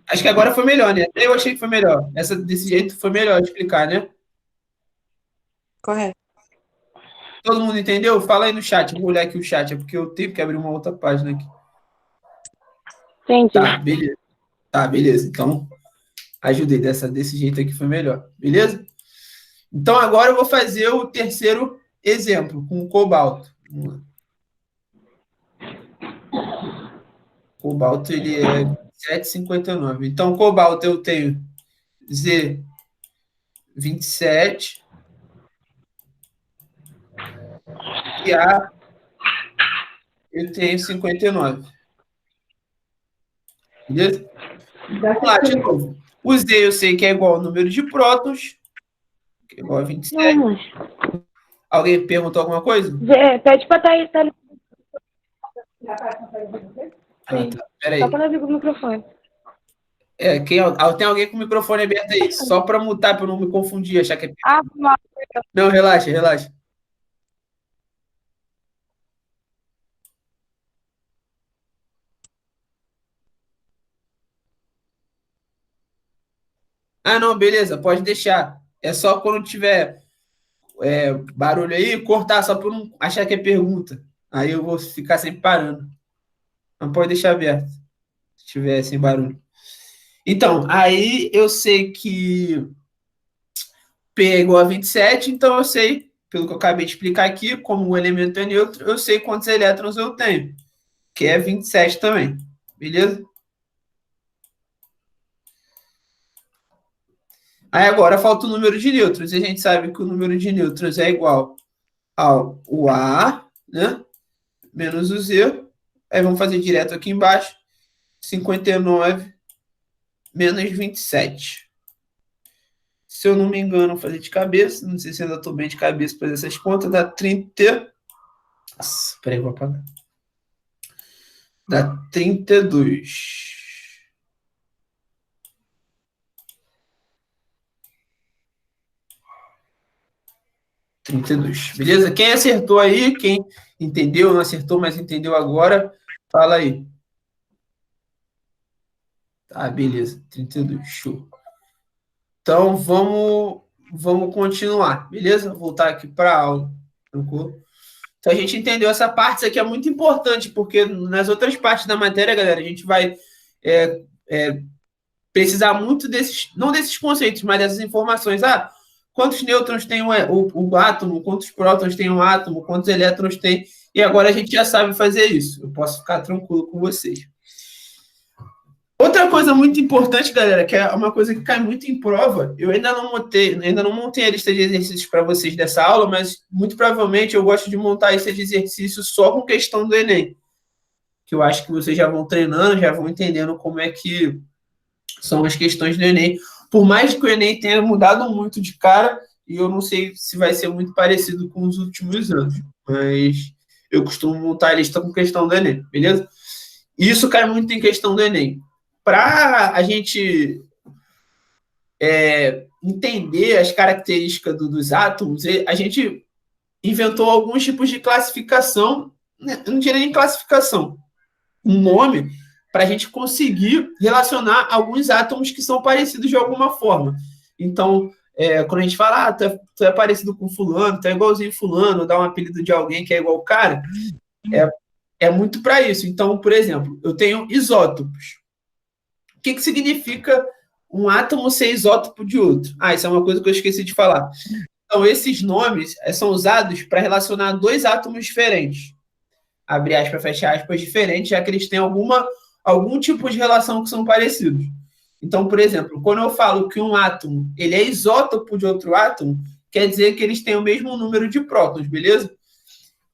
Acho que agora foi melhor, né? Eu achei que foi melhor. Desse jeito foi melhor explicar, né? Correto. Todo mundo entendeu? Fala aí no chat. Eu vou olhar aqui o chat, é porque eu tenho que abrir uma outra página aqui. Entendi. Tá, beleza. Tá, beleza. Então, ajudei. Desse jeito aqui foi melhor. Beleza? Então, agora eu vou fazer o terceiro exemplo, com o cobalto. Vamos lá. Cobalto, ele é 7,59. Então, cobalto eu tenho Z27 e A eu tenho 59. Beleza? Vamos lá, de novo. O Z eu sei que é igual ao número de prótons, que é igual a 27. Vamos. Alguém perguntou alguma coisa? Pede pra Thaís. Tá... Ah, tá. Peraí. Só quando eu ligo o microfone. Tem alguém com o microfone aberto aí, só para mutar, para eu não me confundir, achar que é... Mal. Não, relaxa, relaxa. Ah, não, beleza, pode deixar. É só quando tiver barulho aí, cortar, só para eu não achar que é pergunta. Aí eu vou ficar sempre parando. Não pode deixar aberto, se tiver sem barulho. Então, aí eu sei que P é igual a 27, então eu sei, pelo que eu acabei de explicar aqui, como o elemento é neutro, eu sei quantos elétrons eu tenho, que é 27 também. Beleza? Aí agora falta o número de nêutrons, e a gente sabe que o número de nêutrons é igual ao A, né? Menos o Z. Aí vamos fazer direto aqui embaixo. 59 menos 27. Se eu não me engano, vou fazer de cabeça. Não sei se ainda estou bem de cabeça para fazer essas contas. Dá 30... Nossa, peraí, vou apagar. Dá 32. Beleza? Quem acertou aí, quem entendeu, não acertou, mas entendeu agora, fala aí. Tá, beleza. 32, show. Então, vamos continuar, beleza? Vou voltar aqui para a aula. Tranquilo? Então, a gente entendeu essa parte, isso aqui é muito importante, porque nas outras partes da matéria, galera, a gente vai precisar muito desses, não desses conceitos, mas dessas informações. Ah, quantos nêutrons tem o átomo, quantos prótons tem o átomo, quantos elétrons tem. E agora a gente já sabe fazer isso. Eu posso ficar tranquilo com vocês. Outra coisa muito importante, galera, que é uma coisa que cai muito em prova, eu ainda não montei a lista de exercícios para vocês dessa aula, mas muito provavelmente eu gosto de montar a lista de exercícios só com questão do Enem, que eu acho que vocês já vão treinando, já vão entendendo como é que são as questões do Enem. Por mais que o Enem tenha mudado muito de cara, e eu não sei se vai ser muito parecido com os últimos anos, mas eu costumo montar a lista com questão do Enem, beleza? E isso cai muito em questão do Enem. Para a gente entender as características dos átomos, a gente inventou alguns tipos de classificação, né? Não tinha nem classificação, um nome para a gente conseguir relacionar alguns átomos que são parecidos de alguma forma. Então, quando a gente fala, tu é parecido com fulano, tu é igualzinho fulano, dá um apelido de alguém que é igual o cara, é muito para isso. Então, por exemplo, eu tenho isótopos. O que significa um átomo ser isótopo de outro? Isso é uma coisa que eu esqueci de falar. Então, esses nomes são usados para relacionar dois átomos diferentes. Abre aspas, fecha aspas, diferentes, já que eles têm algum tipo de relação que são parecidos. Então, por exemplo, quando eu falo que um átomo ele é isótopo de outro átomo, quer dizer que eles têm o mesmo número de prótons, beleza?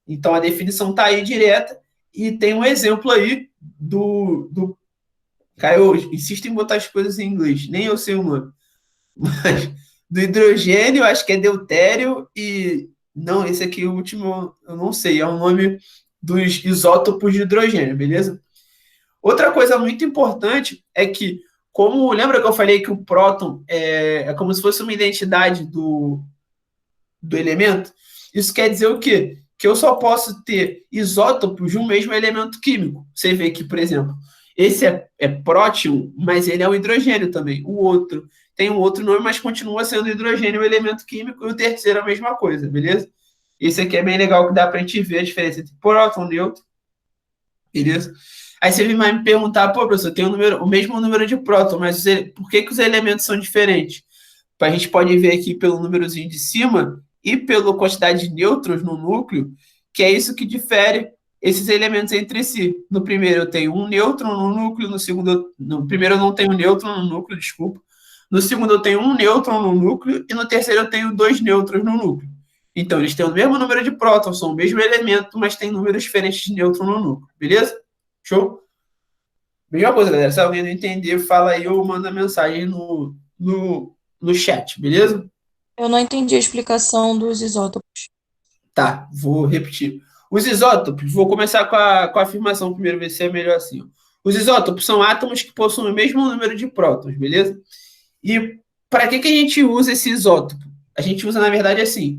Então, a definição está aí direta. E tem um exemplo aí do... Cara, eu insisto em botar as coisas em inglês, nem eu sei o nome. Mas do hidrogênio, acho que é deutério, e não, esse aqui, o último, eu não sei, é o nome dos isótopos de hidrogênio, beleza? Outra coisa muito importante é que, lembra que eu falei que o próton é como se fosse uma identidade do elemento? Isso quer dizer o quê? Que eu só posso ter isótopos de um mesmo elemento químico. Você vê que, por exemplo, esse é próton, mas ele é um hidrogênio também. O outro tem um outro nome, mas continua sendo hidrogênio, o elemento químico, e o terceiro é a mesma coisa, beleza? Esse aqui é bem legal, que dá pra gente ver a diferença entre próton e nêutron, beleza? Aí você vai me perguntar, professor, tem o mesmo número de próton, mas por que os elementos são diferentes? A gente pode ver aqui pelo númerozinho de cima e pela quantidade de nêutrons no núcleo, que é isso que difere esses elementos entre si. No primeiro eu tenho um nêutron no núcleo, no primeiro eu não tenho nêutron no núcleo, desculpa. No segundo eu tenho um nêutron no núcleo e no terceiro eu tenho 2 nêutrons no núcleo. Então eles têm o mesmo número de prótons, são o mesmo elemento, mas têm números diferentes de nêutron no núcleo. Beleza? Show? Mesma coisa, galera. Se alguém não entender, fala aí ou manda mensagem no chat, beleza? Eu não entendi a explicação dos isótopos. Tá, vou repetir. Os isótopos, vou começar com a afirmação primeiro, ver se é melhor assim. Ó. Os isótopos são átomos que possuem o mesmo número de prótons, beleza? E para que a gente usa esse isótopo? A gente usa, na verdade, assim,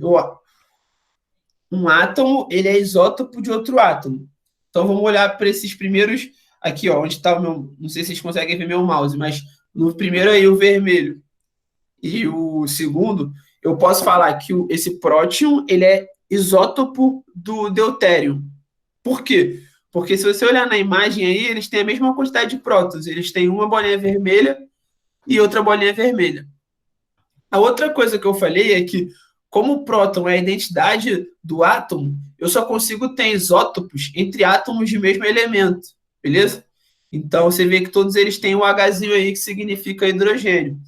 um átomo, ele é isótopo de outro átomo. Então, vamos olhar para esses primeiros, aqui, ó, onde está o meu, não sei se vocês conseguem ver meu mouse, mas no primeiro aí, o vermelho, e o segundo, eu posso falar que esse próton, ele é isótopo do deutério. Por quê? Porque se você olhar na imagem aí, eles têm a mesma quantidade de prótons. Eles têm uma bolinha vermelha e outra bolinha vermelha. A outra coisa que eu falei é que, como o próton é a identidade do átomo, eu só consigo ter isótopos entre átomos de mesmo elemento, beleza? Então, você vê que todos eles têm um Hzinho aí, que significa hidrogênio.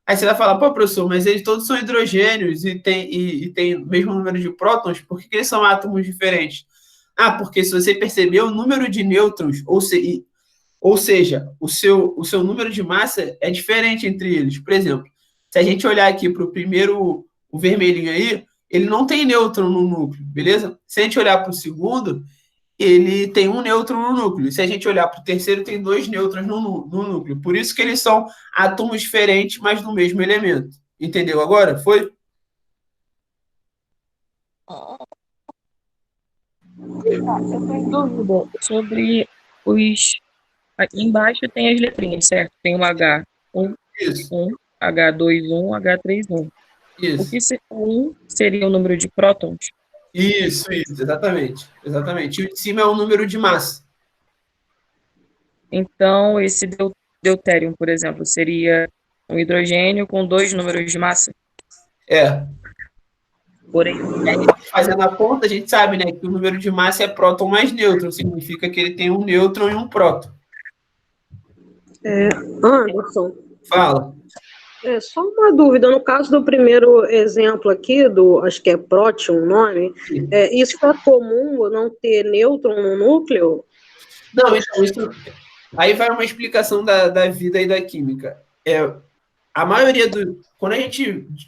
Aí você vai falar, pô, professor, mas eles todos são hidrogênios e tem o mesmo número de prótons, por que eles são átomos diferentes? Porque se você perceber, o número de nêutrons, ou seja, o seu número de massa é diferente entre eles. Por exemplo, se a gente olhar aqui para o primeiro, o vermelhinho aí, ele não tem nêutron no núcleo, beleza? Se a gente olhar para o segundo, ele tem um nêutron no núcleo. Se a gente olhar para o terceiro, tem 2 nêutrons no núcleo. Por isso que eles são átomos diferentes, mas do mesmo elemento. Entendeu agora? Foi? Eu tenho dúvida sobre os. Aqui embaixo tem as letrinhas, certo? Tem o H1, Isso. H21, H31. O que seria o número de prótons? Isso, exatamente. Exatamente. E o de cima é o número de massa. Então, esse deutério, por exemplo, seria um hidrogênio com 2 números de massa? É. Por aí. Fazendo a conta, a gente sabe, né, que o número de massa é próton mais nêutron, significa que ele tem um nêutron e um próton. Anderson, Fala. só uma dúvida. No caso do primeiro exemplo aqui, acho que é próton o nome, isso é comum não ter nêutron no núcleo? Não, então, isso... Aí vai uma explicação da vida e da química. A maioria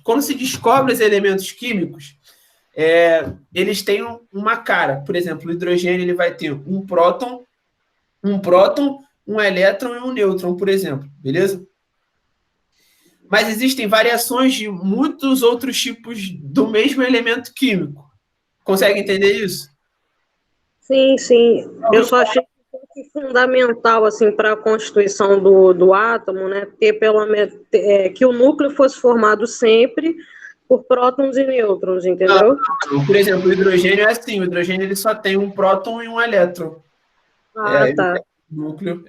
quando se descobre os elementos químicos, eles têm uma cara. Por exemplo, o hidrogênio ele vai ter um próton, um elétron e um nêutron, por exemplo, beleza? Mas existem variações de muitos outros tipos do mesmo elemento químico. Consegue entender isso? Sim, sim. Eu só achei que fundamental assim para a constituição do átomo, né, ter pelo menos que o núcleo fosse formado sempre por prótons e nêutrons, entendeu? Não. Por exemplo, o hidrogênio é assim, o hidrogênio ele só tem um próton e um elétron. Tá. O núcleo,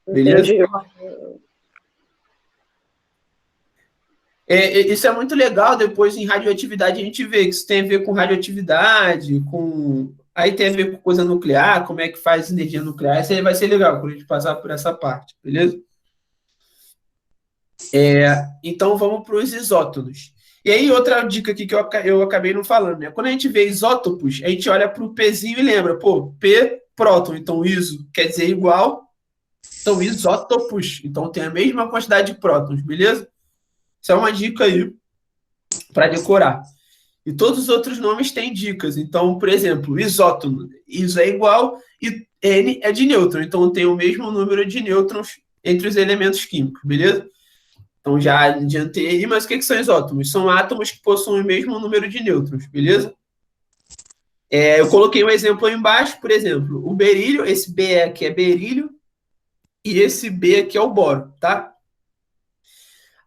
beleza? Entendi. Isso é muito legal, depois em radioatividade a gente vê que isso tem a ver com radioatividade, aí tem a ver com coisa nuclear, como é que faz energia nuclear, isso aí vai ser legal quando a gente passar por essa parte, beleza? Então vamos para os isótonos. E aí outra dica aqui que eu acabei não falando, né? Quando a gente vê isótopos, a gente olha para o Pzinho e lembra, P, próton, então iso quer dizer igual, então isótopos, então tem a mesma quantidade de prótons, beleza? Isso é uma dica aí para decorar. E todos os outros nomes têm dicas. Então, por exemplo, isótono, iso é igual e N é de nêutron. Então, tem o mesmo número de nêutrons entre os elementos químicos, beleza? Então, já adiantei aí, mas o que são isótomos? São átomos que possuem o mesmo número de nêutrons, beleza? Eu coloquei um exemplo aí embaixo, por exemplo, o berílio, esse B aqui é berílio, e esse B aqui é o boro, tá?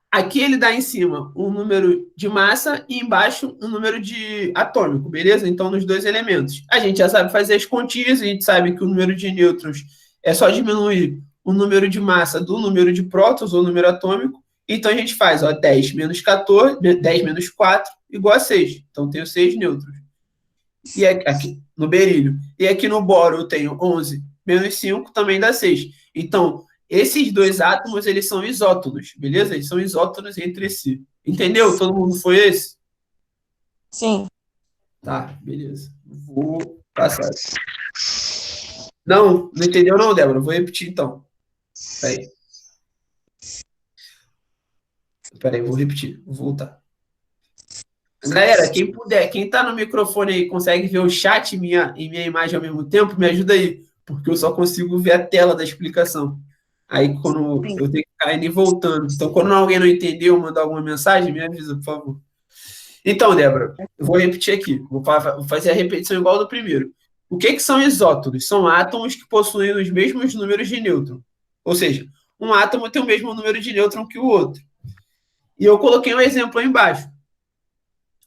Aqui ele dá em cima um número de massa e embaixo um número de atômico, beleza? Então, nos dois elementos. A gente já sabe fazer as continhas, a gente sabe que o número de nêutrons é só diminuir o número de massa do número de prótons ou número atômico. Então, a gente faz 10 menos 14, 10 menos 4 igual a 6. Então, tenho 6 nêutrons. E aqui no berílio. E aqui no boro eu tenho 11 menos 5, também dá 6. Então, esses dois átomos, eles são isótonos, beleza? Eles são isótonos entre si. Entendeu? Todo mundo foi esse? Sim. Tá, beleza. Vou passar. Não entendeu não, Débora? Vou repetir então. Peraí, vou repetir. Vou voltar. Galera, quem puder, quem tá no microfone aí, consegue ver o chat e minha imagem ao mesmo tempo, me ajuda aí, porque eu só consigo ver a tela da explicação. Aí, quando eu tenho que ficar indo e voltando. Então, quando alguém não entendeu, mandar alguma mensagem, me avisa, por favor. Então, Débora, eu vou repetir aqui. Vou fazer a repetição igual do primeiro. O que são isótonos? São átomos que possuem os mesmos números de nêutron. Ou seja, um átomo tem o mesmo número de nêutron que o outro. E eu coloquei um exemplo aí embaixo,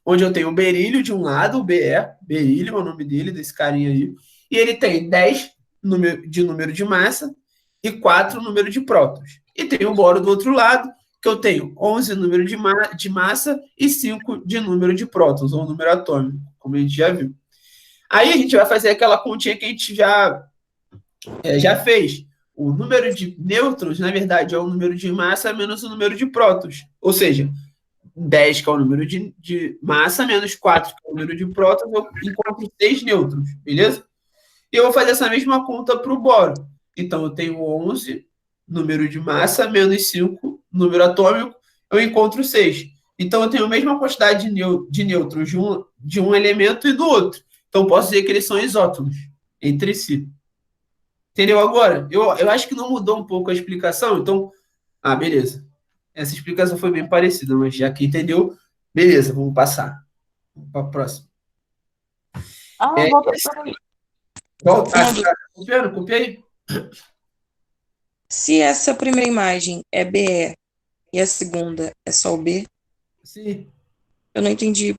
onde eu tenho o berílio de um lado, o BE, berílio é o nome dele, desse carinha aí, e ele tem 10 de número de massa e 4 número de prótons. E tem o boro do outro lado, que eu tenho 11 número de massa e 5 de número de prótons, ou número atômico, como a gente já viu. Aí a gente vai fazer aquela continha que a gente já fez. O número de nêutrons, na verdade, é o número de massa menos o número de prótons. Ou seja, 10, que é o número de massa, menos 4, que é o número de prótons, eu encontro 6 nêutrons, beleza? E eu vou fazer essa mesma conta para o boro. Então, eu tenho 11, número de massa, menos 5, número atômico, eu encontro 6. Então, eu tenho a mesma quantidade de nêutrons de um elemento e do outro. Então, posso dizer que eles são isótonos entre si. Entendeu agora? Eu acho que não mudou um pouco a explicação, então... beleza. Essa explicação foi bem parecida, mas já que entendeu, beleza, vamos passar. Vamos para a próxima. Volta. Copia aí. Se essa primeira imagem é BE e a segunda é só o B, Sim. Eu não entendi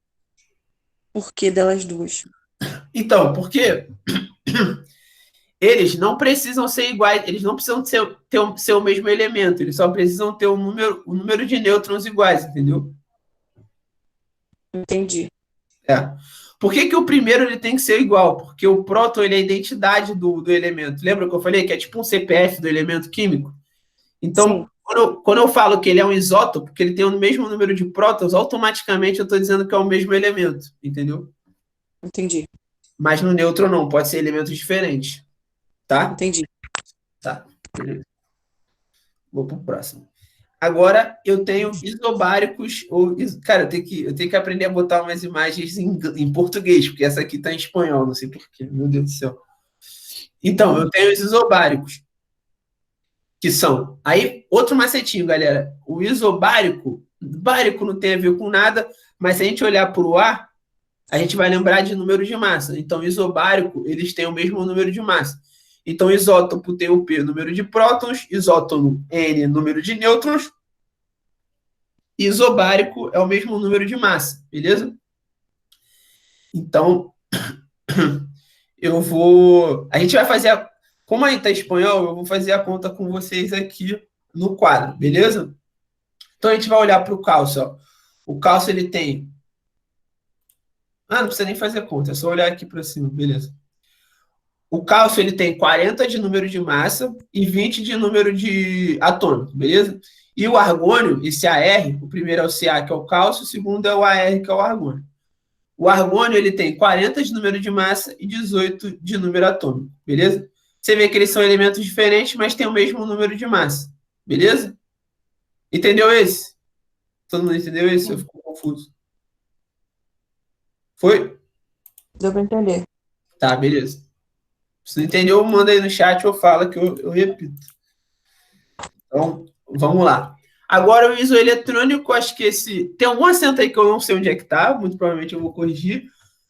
por que delas duas. Então, porque eles não precisam ser iguais, eles não precisam ser o mesmo elemento, eles só precisam ter o número de nêutrons iguais, entendeu? Entendi. Por que o primeiro ele tem que ser igual? Porque o próton ele é a identidade do elemento. Lembra que eu falei que é tipo um CPF do elemento químico? Então, Sim. quando eu falo que ele é um isótopo, que ele tem o mesmo número de prótons, automaticamente eu estou dizendo que é o mesmo elemento, entendeu? Entendi. Mas no nêutron não, pode ser elementos diferentes, tá? Entendi. Tá, beleza. Vou pro próximo. Agora eu tenho isobáricos, cara, eu tenho que aprender a botar umas imagens em português, porque essa aqui tá em espanhol, não sei porquê, meu Deus do céu. Então, eu tenho os isobáricos, que são. Aí, outro macetinho, galera. O isobárico, bárico não tem a ver com nada, mas se a gente olhar para o ar, a gente vai lembrar de número de massa. Então, isobárico, eles têm o mesmo número de massa. Então, isótopo tem o P, número de prótons, isótono N, número de nêutrons, isobárico é o mesmo número de massa, beleza? Então, a gente vai fazer, como aí tá espanhol, eu vou fazer a conta com vocês aqui no quadro, beleza? Então, a gente vai olhar para o cálcio, ó. O cálcio, ele tem... não precisa nem fazer conta, é só olhar aqui para cima, beleza? O cálcio ele tem 40 de número de massa e 20 de número de atômico, beleza? E o argônio, esse AR, o primeiro é o Ca, que é o cálcio, o segundo é o AR, que é o argônio. O argônio ele tem 40 de número de massa e 18 de número atômico, beleza? Você vê que eles são elementos diferentes, mas têm o mesmo número de massa, beleza? Entendeu esse? Todo mundo entendeu esse? Eu fico confuso. Foi? Deu para entender. Tá, beleza. Se não entendeu, manda aí no chat ou fala que eu repito. Então, vamos lá. Agora, o isoeletrônico, acho que esse... Tem algum acento aí que eu não sei onde é que tá, muito provavelmente eu vou corrigir,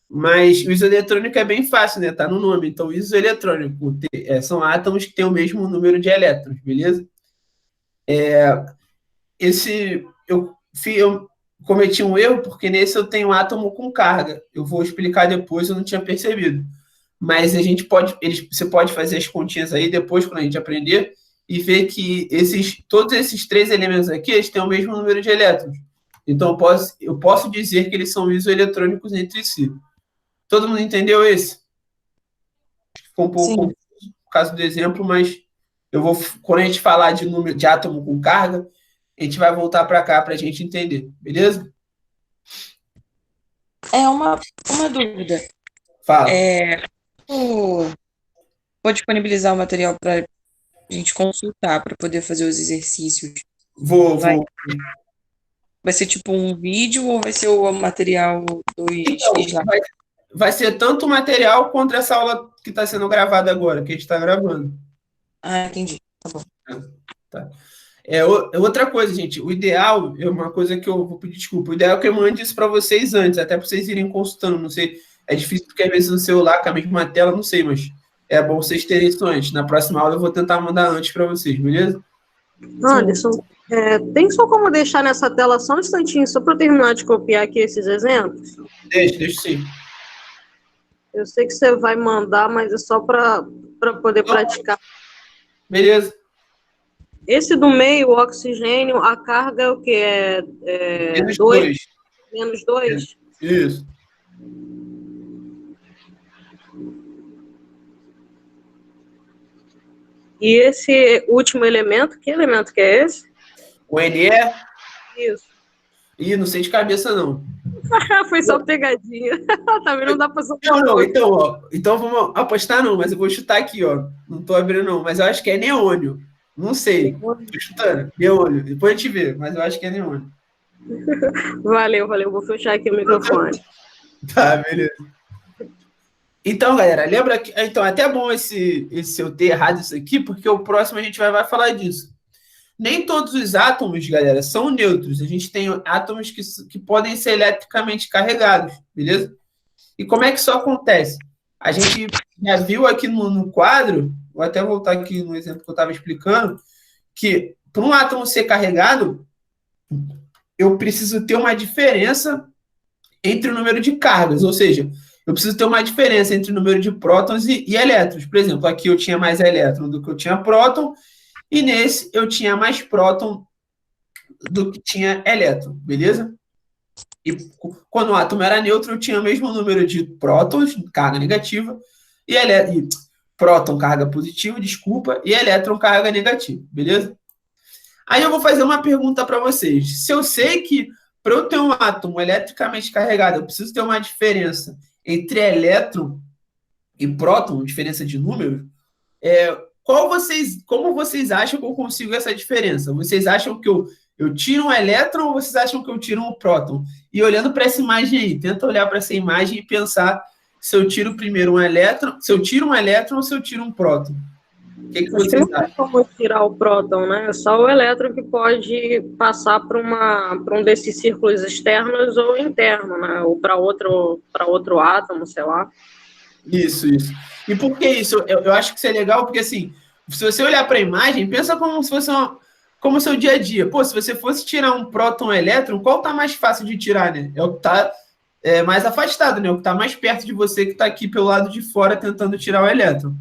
mas o isoeletrônico é bem fácil, né? Tá no nome. Então, o isoeletrônico são átomos que têm o mesmo número de elétrons, beleza? Eu cometi um erro, porque nesse eu tenho átomo com carga. Eu vou explicar depois, eu não tinha percebido. Mas você pode fazer as continhas aí depois, quando a gente aprender, e ver que todos esses três elementos aqui, eles têm o mesmo número de elétrons. Então, eu posso dizer que eles são isoeletrônicos entre si. Todo mundo entendeu esse? Ficou um pouco confuso por causa do exemplo, mas quando a gente falar de número de átomo com carga, a gente vai voltar para cá para a gente entender, beleza? É uma dúvida. Fala. Vou disponibilizar o material para a gente consultar, para poder fazer os exercícios. Vou. Vai ser tipo um vídeo ou vai ser o material dos slides? Vai ser tanto o material quanto essa aula que está sendo gravada agora, que a gente está gravando. Entendi. Tá bom. Tá. Outra coisa, gente, o ideal é uma coisa que eu vou pedir desculpa. O ideal é que eu mande isso para vocês antes, até para vocês irem consultando. Não sei, é difícil porque às vezes no celular, com a mesma tela, não sei, mas é bom vocês terem isso antes. Na próxima aula eu vou tentar mandar antes para vocês, beleza? Anderson, tem só como deixar nessa tela só um instantinho, só para eu terminar de copiar aqui esses exemplos? Deixa sim. Eu sei que você vai mandar, mas é só para poder praticar. Beleza. Esse do meio, o oxigênio, a carga é o quê? Menos 2. Menos 2? Isso. E esse último elemento, que elemento que é esse? O NE? Isso. Ih, não sei de cabeça, não. Foi só pegadinha. Também não dá para soltar. Não, então vamos apostar não, mas eu vou chutar aqui, ó. Não tô abrindo não, mas eu acho que é neônio. Não sei, tô chutando. Neônio, depois a gente vê, mas eu acho que é neônio. Valeu, vou fechar aqui o microfone. Tá, beleza. Então, galera, lembra que... Então, até bom esse eu ter errado isso aqui, porque o próximo a gente vai falar disso. Nem todos os átomos, galera, são nêutrons. A gente tem átomos que podem ser eletricamente carregados, beleza? E como é que isso acontece? A gente já viu aqui no quadro, vou até voltar aqui no exemplo que eu estava explicando, que para um átomo ser carregado, eu preciso ter uma diferença entre o número de cargas, ou seja, eu preciso ter uma diferença entre o número de prótons e elétrons. Por exemplo, aqui eu tinha mais elétron do que eu tinha próton, e nesse eu tinha mais próton do que tinha elétron, beleza? E quando o átomo era neutro, eu tinha o mesmo número de prótons, carga negativa, e próton, carga positiva, desculpa, e elétron, carga negativa, beleza? Aí eu vou fazer uma pergunta para vocês. Se eu sei que para eu ter um átomo eletricamente carregado, eu preciso ter uma diferença entre elétron e próton, diferença de número, como vocês acham que eu consigo essa diferença? Vocês acham que eu tiro um elétron ou vocês acham que eu tiro um próton? E olhando para essa imagem aí, tenta olhar para essa imagem e pensar se eu tiro primeiro um elétron, se eu tiro um elétron ou se eu tiro um próton. O que Acho que vocês não tem acham? como tirar o próton, né? É só o elétron que pode passar para um desses círculos externos ou interno, né? Ou para outro átomo, sei lá. Isso. E por que isso? Eu acho que isso é legal, porque assim, se você olhar para a imagem, pensa como se fosse como o seu dia a dia. Pô, se você fosse tirar um próton ou um elétron, qual tá mais fácil de tirar, né? É o que tá mais afastado, né? O que tá mais perto de você, que tá aqui pelo lado de fora tentando tirar o elétron.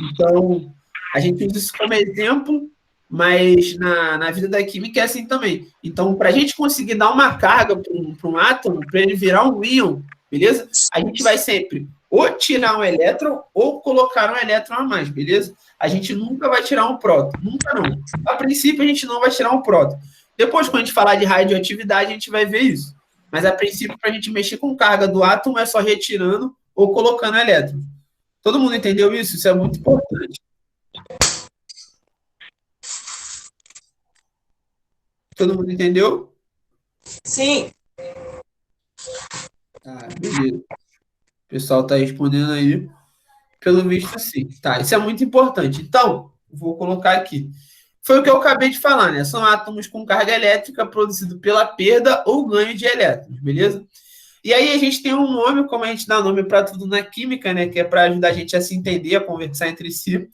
Então, a gente usa isso como exemplo, mas na vida da química é assim também. Então, para a gente conseguir dar uma carga para um átomo, para ele virar um íon, beleza? A gente vai sempre ou tirar um elétron ou colocar um elétron a mais, beleza? A gente nunca vai tirar um próton, nunca não. A princípio, a gente não vai tirar um próton. Depois, quando a gente falar de radioatividade, a gente vai ver isso. Mas, a princípio, para a gente mexer com carga do átomo, é só retirando ou colocando elétron. Todo mundo entendeu isso? Isso é muito importante. Todo mundo entendeu? Sim. Tá, beleza. O pessoal está respondendo aí. Pelo visto, sim. Tá, isso é muito importante. Então, vou colocar aqui. Foi o que eu acabei de falar, né? São átomos com carga elétrica produzido pela perda ou ganho de elétrons, beleza? E aí a gente tem um nome, como a gente dá nome para tudo na química, né? Que é para ajudar a gente a se entender, a conversar entre si.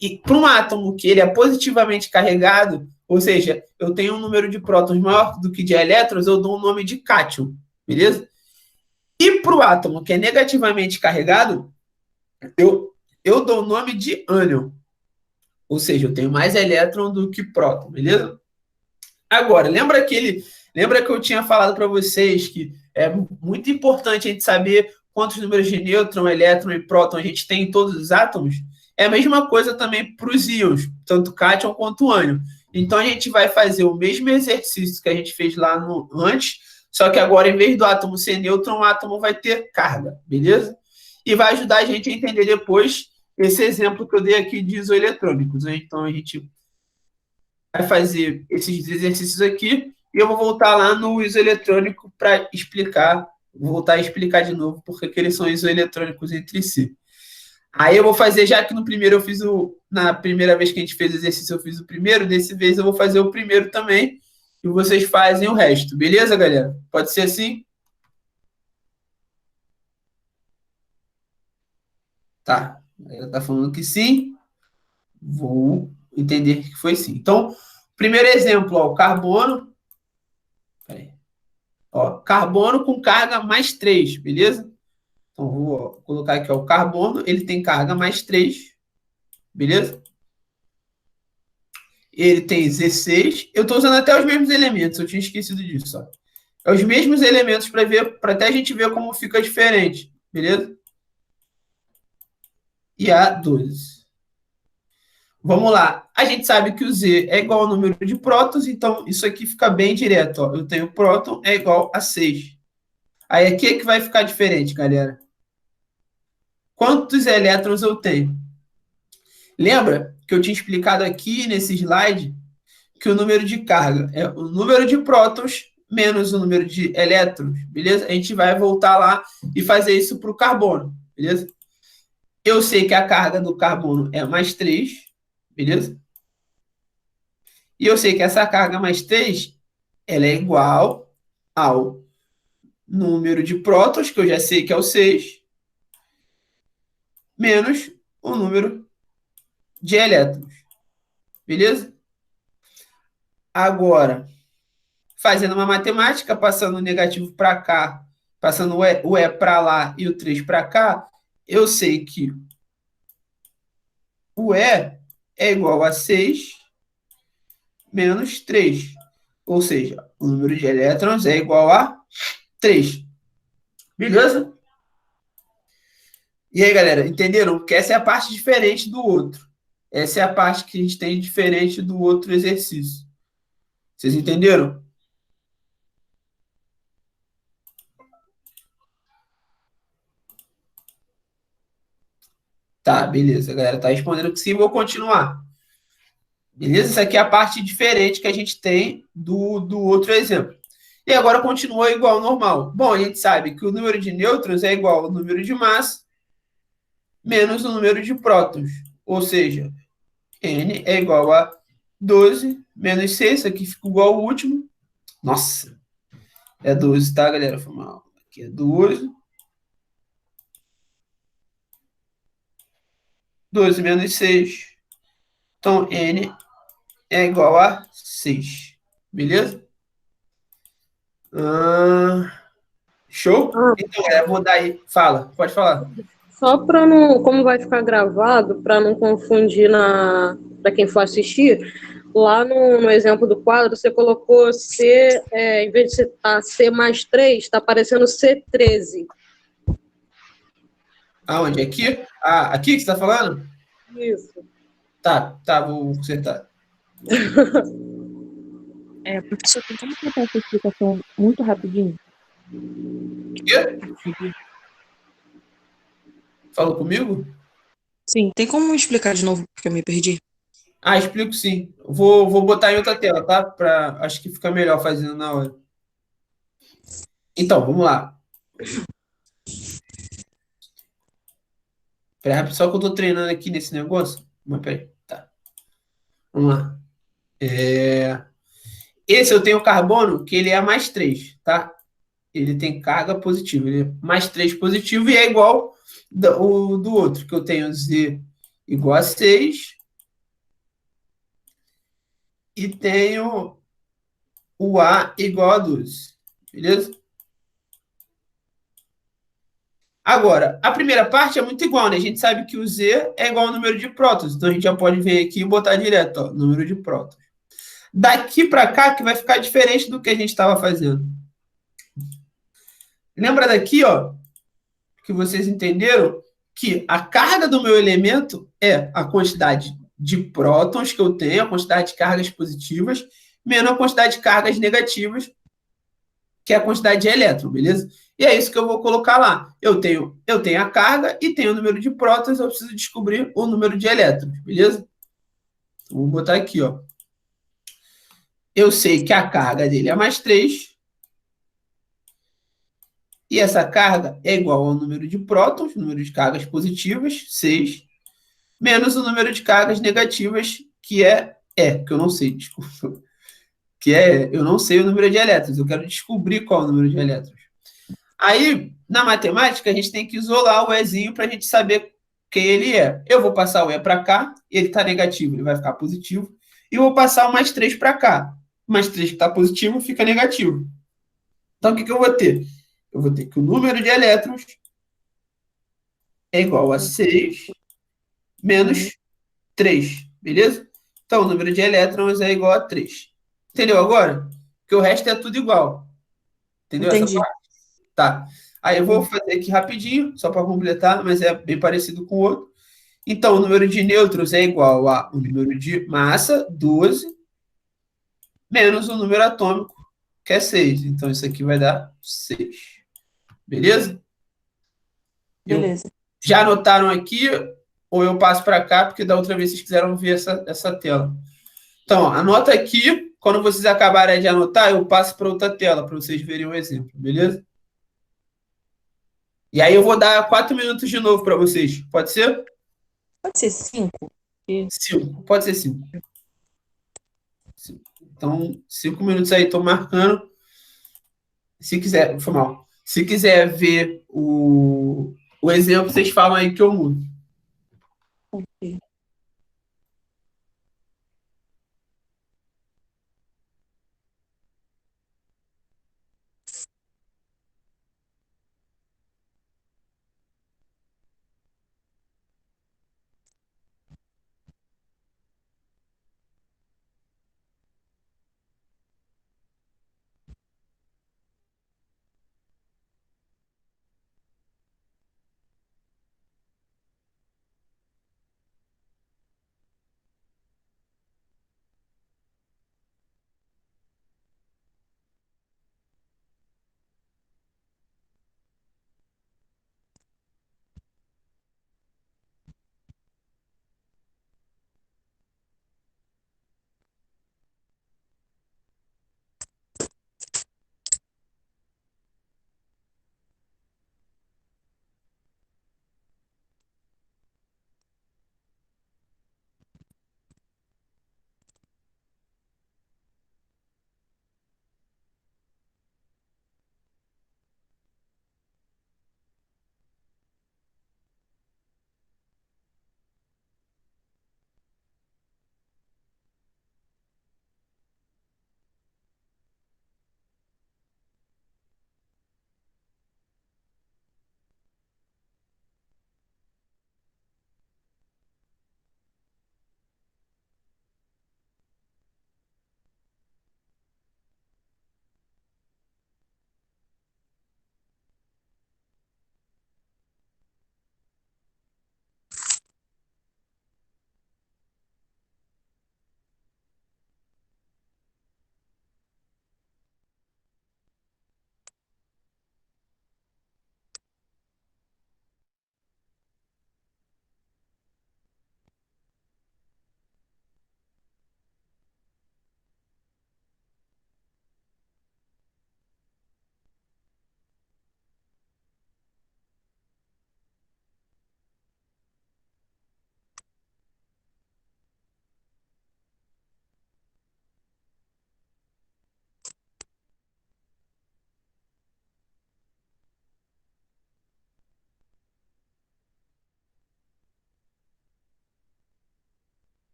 E para um átomo que ele é positivamente carregado, ou seja, eu tenho um número de prótons maior do que de elétrons, eu dou um nome de cátion, beleza? E para o átomo que é negativamente carregado, eu dou o nome de ânion. Ou seja, eu tenho mais elétron do que próton, beleza? Agora, lembra que eu tinha falado para vocês que é muito importante a gente saber quantos números de nêutron, elétron e próton a gente tem em todos os átomos? É a mesma coisa também para os íons, tanto cátion quanto ânion. Então, a gente vai fazer o mesmo exercício que a gente fez lá antes, só que agora, em vez do átomo ser nêutron, o átomo vai ter carga, beleza? E vai ajudar a gente a entender depois esse exemplo que eu dei aqui de isoeletrônicos, né? Então, a gente vai fazer esses exercícios aqui e eu vou voltar lá no isoeletrônico para explicar, voltar a explicar de novo porque que eles são isoeletrônicos entre si. Aí eu vou fazer, já que no primeiro eu fiz na primeira vez que a gente fez o exercício, eu fiz o primeiro, desse vez eu vou fazer o primeiro também, e vocês fazem o resto, beleza, galera? Pode ser assim? Tá, ela tá falando que sim, vou entender que foi sim. Então, primeiro exemplo, ó, o carbono, peraí, ó, carbono com carga mais 3, beleza? Então, vou colocar aqui, ó, o carbono, ele tem carga mais 3, beleza? Ele tem 16. Eu estou usando até os mesmos elementos, eu tinha esquecido disso. Ó. É os mesmos elementos para até a gente ver como fica diferente, beleza? E a 12. Vamos lá. A gente sabe que o Z é igual ao número de prótons, então isso aqui fica bem direto. Ó. Eu tenho próton é igual a 6. Aí aqui é que vai ficar diferente, galera. Quantos elétrons eu tenho? Lembra que eu tinha explicado aqui nesse slide que o número de carga é o número de prótons menos o número de elétrons, beleza? A gente vai voltar lá e fazer isso para o carbono, beleza? Eu sei que a carga do carbono é mais 3, beleza? E eu sei que essa carga mais 3, ela é igual ao número de prótons, que eu já sei que é o 6, menos o número de elétrons, beleza? Agora, fazendo uma matemática, passando o negativo para cá, passando o E para lá e o 3 para cá, eu sei que o E é igual a 6 menos 3. Ou seja, o número de elétrons é igual a 3. Beleza? E aí, galera, entenderam? Porque essa é a parte diferente do outro. Essa é a parte que a gente tem diferente do outro exercício. Vocês entenderam? Tá, beleza, galera. Tá respondendo que sim, vou continuar. Beleza? Essa aqui é a parte diferente que a gente tem do outro exemplo. E agora continua igual ao normal. Bom, a gente sabe que o número de nêutrons é igual ao número de massa menos o número de prótons. Ou seja, N é igual a 12 menos 6, isso aqui fica igual ao último. Nossa, é 12, tá, galera? Foi mal. Aqui é 12. 12 menos 6. Então, N é igual a 6. Beleza? Show? Ah, Então, galera, vou dar aí. Fala, pode falar. só para não, como vai ficar gravado, para não confundir para quem for assistir, lá no exemplo do quadro, você colocou C, em vez de estar C mais 3, está aparecendo C13. Aonde? Aqui? Ah, aqui que você está falando? Isso. Tá, vou consertar. Professor, tem como botar essa explicação muito rapidinho? Quê? Falou comigo? Sim, tem como explicar de novo, porque eu me perdi? Ah, explico sim. Vou botar em outra tela, tá? Acho que fica melhor fazendo na hora. Então, vamos lá. Pera aí, só que eu tô treinando aqui nesse negócio. Mas peraí, tá. Vamos lá. Esse eu tenho carbono, que ele é mais 3, tá? Ele tem carga positiva. Ele é mais 3 positivo e é igual o do outro, que eu tenho Z igual a 6 e tenho o A igual a 12. Beleza? Agora, a primeira parte é muito igual, né? A gente sabe que o Z é igual ao número de prótons. Então, a gente já pode vir aqui e botar direto, ó, número de prótons. Daqui para cá que vai ficar diferente do que a gente estava fazendo. Lembra daqui, ó, que vocês entenderam que a carga do meu elemento é a quantidade de prótons que eu tenho, a quantidade de cargas positivas, menos a quantidade de cargas negativas, que é a quantidade de elétron, beleza? E é isso que eu vou colocar lá. Eu tenho a carga e tenho o número de prótons, eu preciso descobrir o número de elétrons, beleza? Então, vou botar aqui, ó. Eu sei que a carga dele é mais 3, e essa carga é igual ao número de prótons, número de cargas positivas, 6, menos o número de cargas negativas, que eu não sei, desculpa, eu não sei o número de elétrons, eu quero descobrir qual é o número de elétrons. Aí, na matemática, a gente tem que isolar o Ezinho para a gente saber quem ele é. Eu vou passar o E para cá, ele está negativo, ele vai ficar positivo, e vou passar o mais 3 para cá. O mais 3 que está positivo fica negativo. Então, o que eu vou ter? Eu vou ter que o número de elétrons é igual a 6 menos 3, beleza? Então, o número de elétrons é igual a 3. Entendeu agora? Porque o resto é tudo igual. Entendeu essa Entendi. parte? Tá. Aí eu vou fazer aqui rapidinho, só para completar, mas é bem parecido com o outro. Então, o número de nêutrons é igual a o número de massa, 12, menos o número atômico, que é 6. Então, isso aqui vai dar 6. Beleza? Beleza. Já anotaram aqui, ou eu passo para cá, porque da outra vez vocês quiseram ver essa tela. Então, anota aqui. Quando vocês acabarem de anotar, eu passo para outra tela, para vocês verem o exemplo, beleza? E aí eu vou dar 4 minutos de novo para vocês. Pode ser? Pode ser 5? 5. Pode ser 5. Então, 5 minutos aí, estou marcando. Se quiser, foi mal. Se quiser ver o exemplo, vocês falam aí que eu mudo. Ok.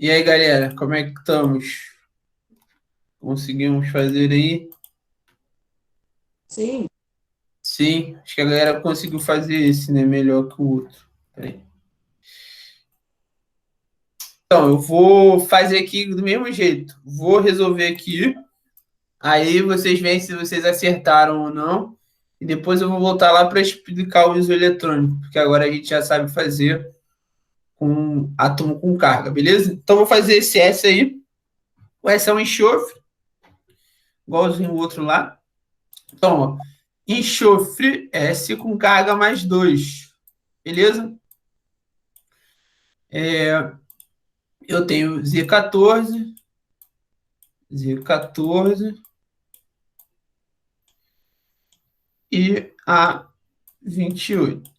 E aí, galera, como é que estamos? Conseguimos fazer aí? Sim. Sim, acho que a galera conseguiu fazer esse, né? Melhor que o outro. Peraí. Então, eu vou fazer aqui do mesmo jeito. Vou resolver aqui. Aí vocês veem se vocês acertaram ou não. E depois eu vou voltar lá para explicar o isoeletrônico, porque agora a gente já sabe fazer com átomo com carga, beleza? Então, vou fazer esse S aí. O S é um enxofre, igualzinho o outro lá. Então, ó, enxofre S com carga mais 2. Beleza? Eu tenho Z14 e A28.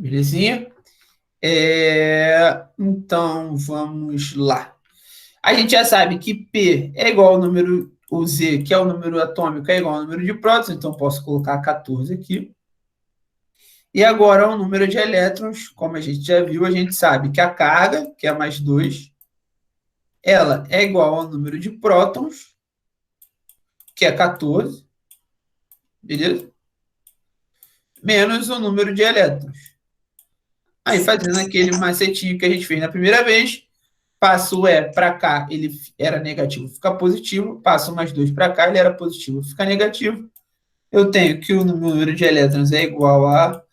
Belezinha? Então, vamos lá. A gente já sabe que P é igual ao número, o Z, que é o número atômico, é igual ao número de prótons, então posso colocar 14 aqui. E agora o número de elétrons, como a gente já viu, a gente sabe que a carga, que é mais 2, ela é igual ao número de prótons, que é 14, beleza? Menos o número de elétrons. Aí, fazendo aquele macetinho que a gente fez na primeira vez, passo o E para cá, ele era negativo, fica positivo. Passo mais 2 para cá, ele era positivo, fica negativo. Eu tenho que o número de elétrons é igual a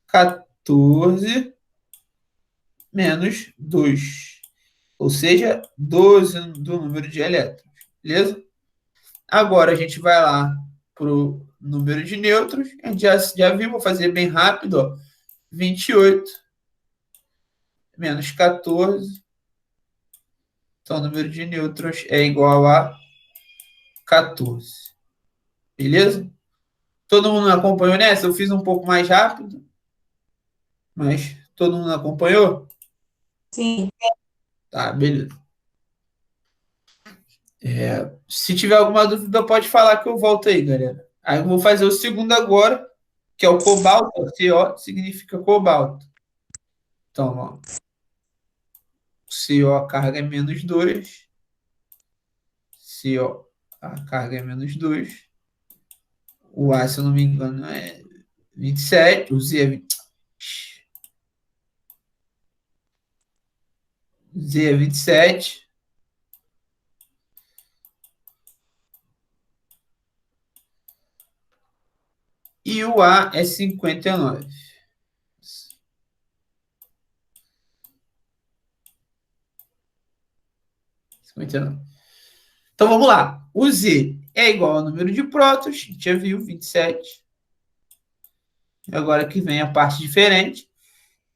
14 menos 2. Ou seja, 12 do número de elétrons. Beleza? Agora a gente vai lá para o número de nêutrons. A gente já viu, vou fazer bem rápido. Ó. 28 menos 14. Então, o número de nêutrons é igual a 14. Beleza? Todo mundo acompanhou nessa? Eu fiz um pouco mais rápido, mas todo mundo acompanhou? Sim. Tá, beleza. Se tiver alguma dúvida, pode falar que eu volto aí, galera. Aí eu vou fazer o segundo agora, que é o cobalto. CO significa cobalto. Então, ó, CO a carga é menos 2. CO a carga é menos 2. O A, se eu não me engano, é 27. O Z é 20. Z é 27. E o A é 59. 59. Então vamos lá. O Z é igual ao número de prótons, a gente já viu, 27. Agora que vem a parte diferente.